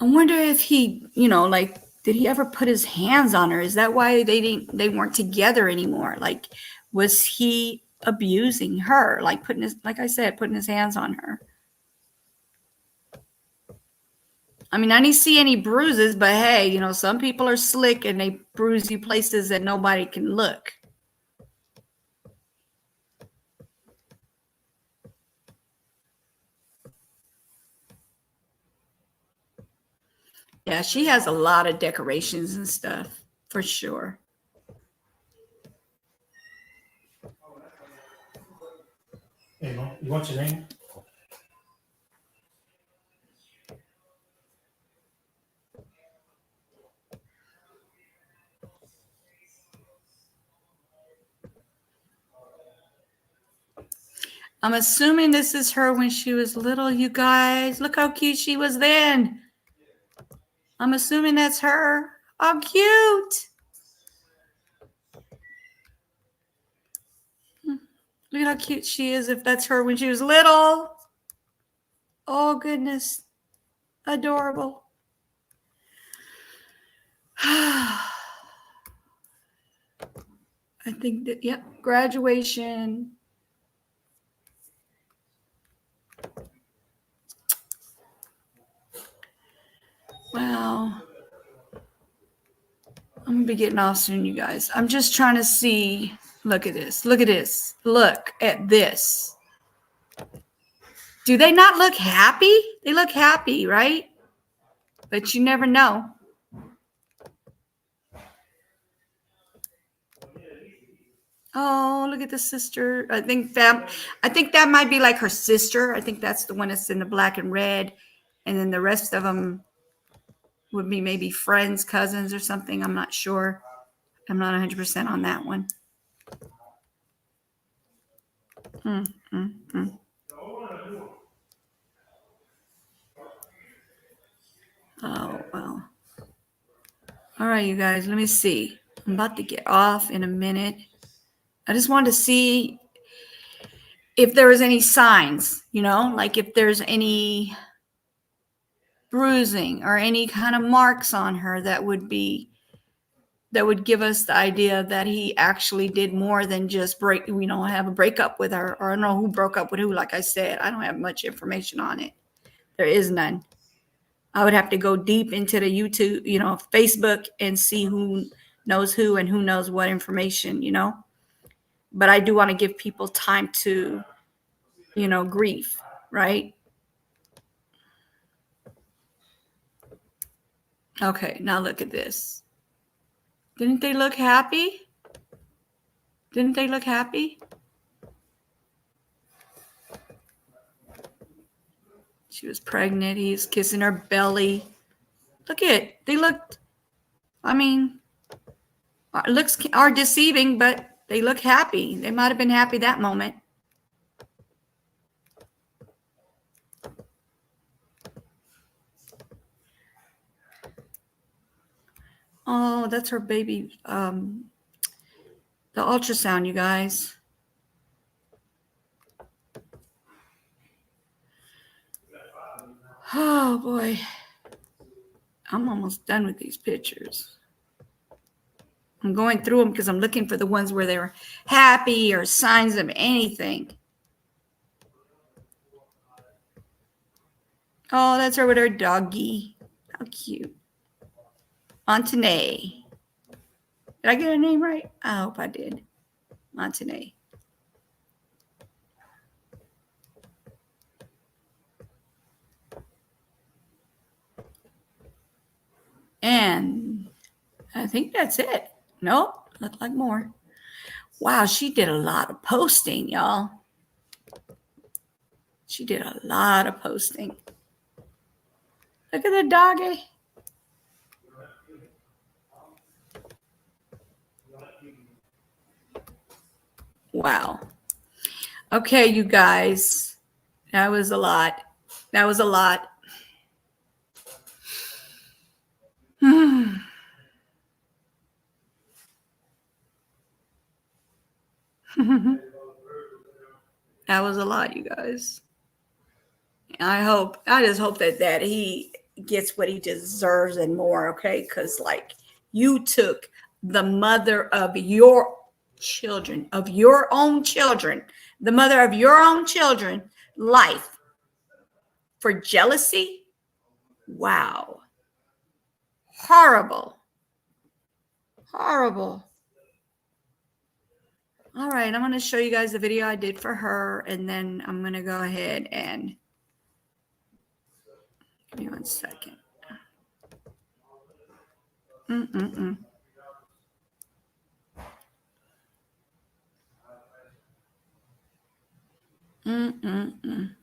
I wonder if he, like, did he ever put his hands on her? Is that why they weren't together anymore? Like, was he abusing her? Like like I said, putting his hands on her? I mean, I didn't see any bruises, but hey, you know, some people are slick and they bruise you places that nobody can look. Yeah, she has a lot of decorations and stuff, for sure. Hey, Mom, you want your name? I'm assuming this is her when she was little, you guys. Look how cute she was then. I'm assuming that's her. Oh, cute. Look at how cute she is if that's her when she was little. Oh, goodness. Adorable. I think that, yep, graduation. Wow. I'm gonna be getting off soon, you guys. I'm just trying to see. Look at this. Look at this. Look at this. Do they not look happy? They look happy, right? But you never know. Oh, look at the sister. I think that might be like her sister. I think that's the one that's in the black and red. And then the rest of them would be maybe friends, cousins, or something. I'm not sure. I'm not 100% on that one. Oh, well. All right, you guys, let me see. I'm about to get off in a minute. I just wanted to see if there was any signs, you know, like if there's any bruising or any kind of marks on her that would give us the idea that he actually did more than just have a breakup with her, or I don't know who broke up with who. Like I said, I don't have much information on it. There is none. I would have to go deep into the YouTube, Facebook, and see who knows who and who knows what information, But I do want to give people time to, grieve, right? Okay, now look at this. Didn't they look happy? Didn't they look happy? She was pregnant. He's kissing her belly. Look at, they looked, looks are deceiving, but they look happy. They might have been happy that moment. Oh, that's her baby. The ultrasound, you guys. Oh, boy. I'm almost done with these pictures. I'm going through them because I'm looking for the ones where they were happy or signs of anything. Oh, that's her with her doggy. How cute. Montanae. Did I get her name right? I hope I did. Montanae. And I think that's it. Nope. Looked like more. Wow, she did a lot of posting, y'all. She did a lot of posting. Look at the doggy. Wow. Okay, you guys. That was a lot. That was a lot. That was a lot, you guys. I just hope that he gets what he deserves and more, okay? Because, you took the mother of your children, of your own children, the mother of your own children, life for jealousy. Wow. Horrible. Horrible. All right, I'm going to show you guys the video I did for her, and then I'm going to go ahead and give me 1 second. Mm-mm-mm. Mm-mm-mm.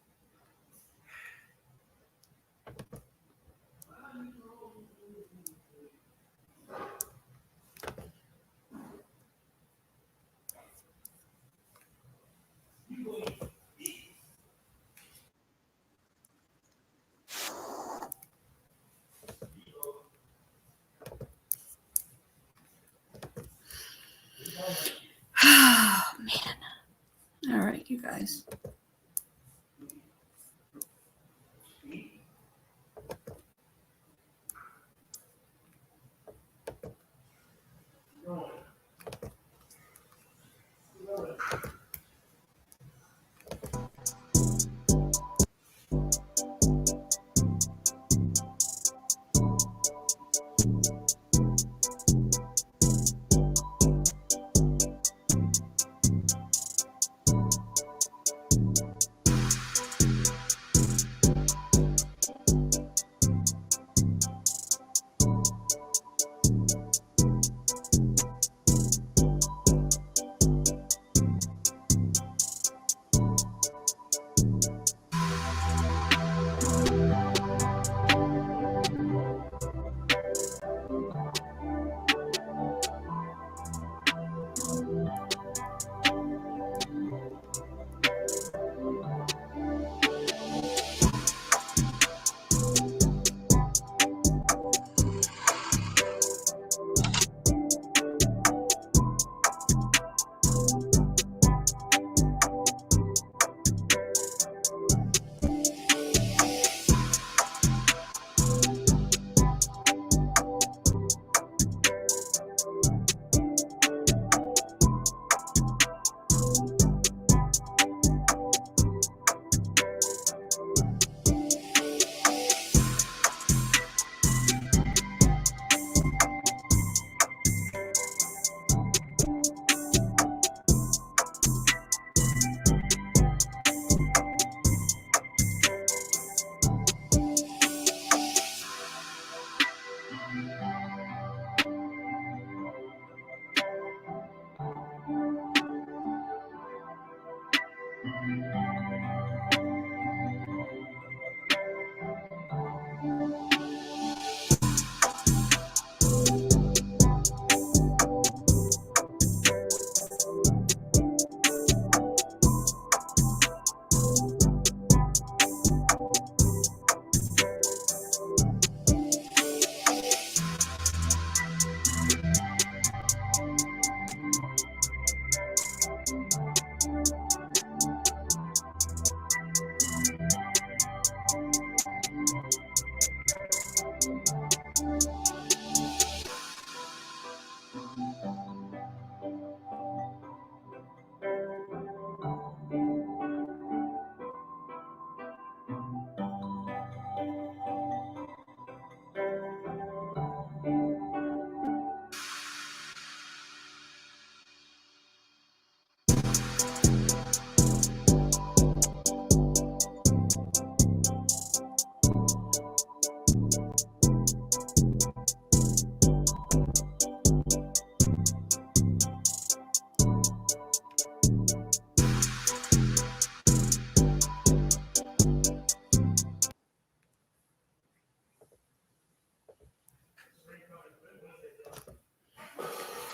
Oh, man. All right, you guys.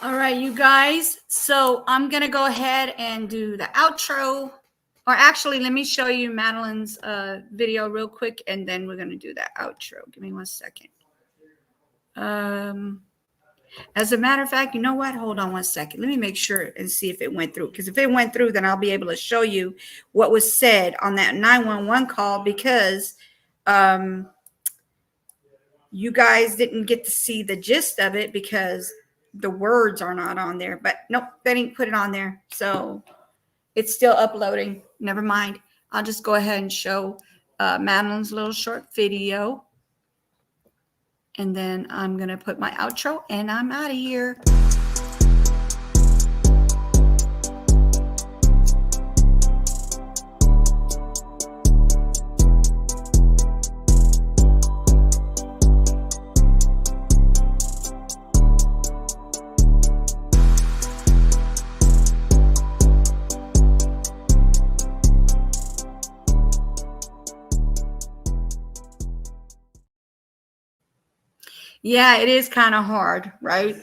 All right, you guys. So I'm going to go ahead and do the outro. Or actually, let me show you Madeline's video real quick, and then we're going to do that outro. Give me 1 second. As a matter of fact, you know what? Hold on 1 second. Let me make sure and see if it went through. Because if it went through, then I'll be able to show you what was said on that 911 call, because you guys didn't get to see the gist of it because the words are not on there. But nope, they didn't put it on there. So it's still uploading. Never mind. I'll just go ahead and show Madeline's little short video. And then I'm going to put my outro and I'm out of here. Yeah, it is kind of hard, right?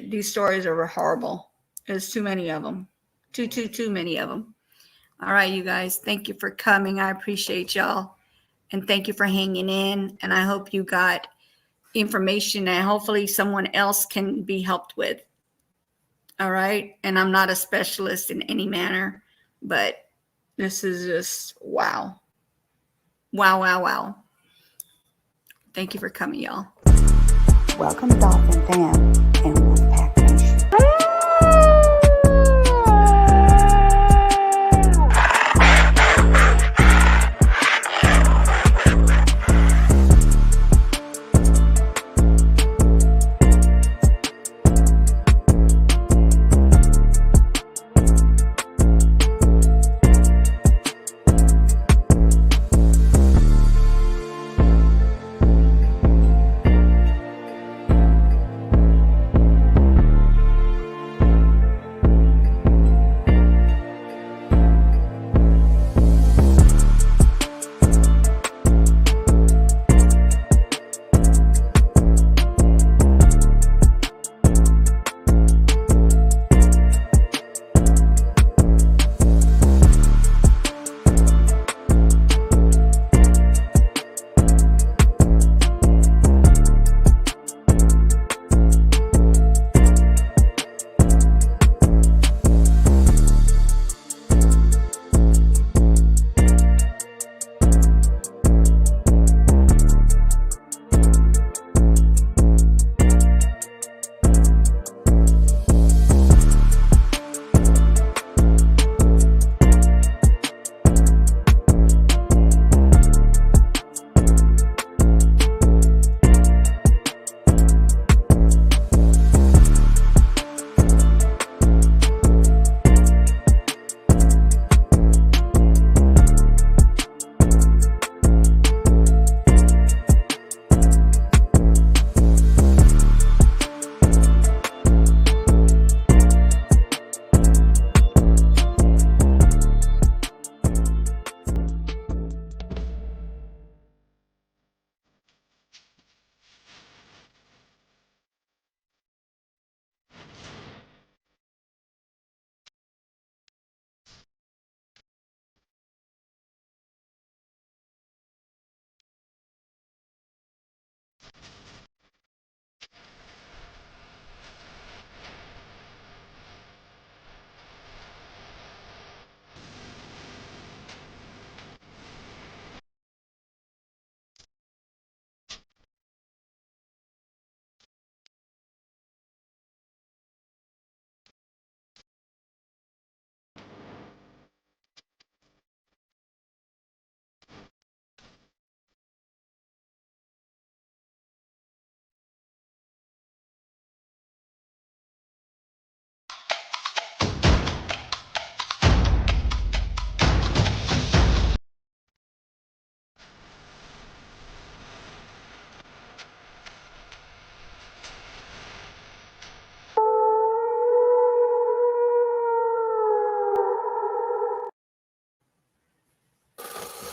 These stories are horrible. There's too many of them. Too many of them. All right, you guys. Thank you for coming. I appreciate y'all. And thank you for hanging in. And I hope you got information that hopefully someone else can be helped with. All right. And I'm not a specialist in any manner, but this is just wow. Wow, wow, wow. Thank you for coming, y'all. Welcome, Dolphin fam and Wolfpack Nation.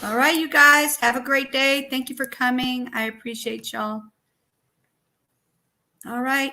All right, you guys, have a great day. Thank you for coming. I appreciate y'all. All right.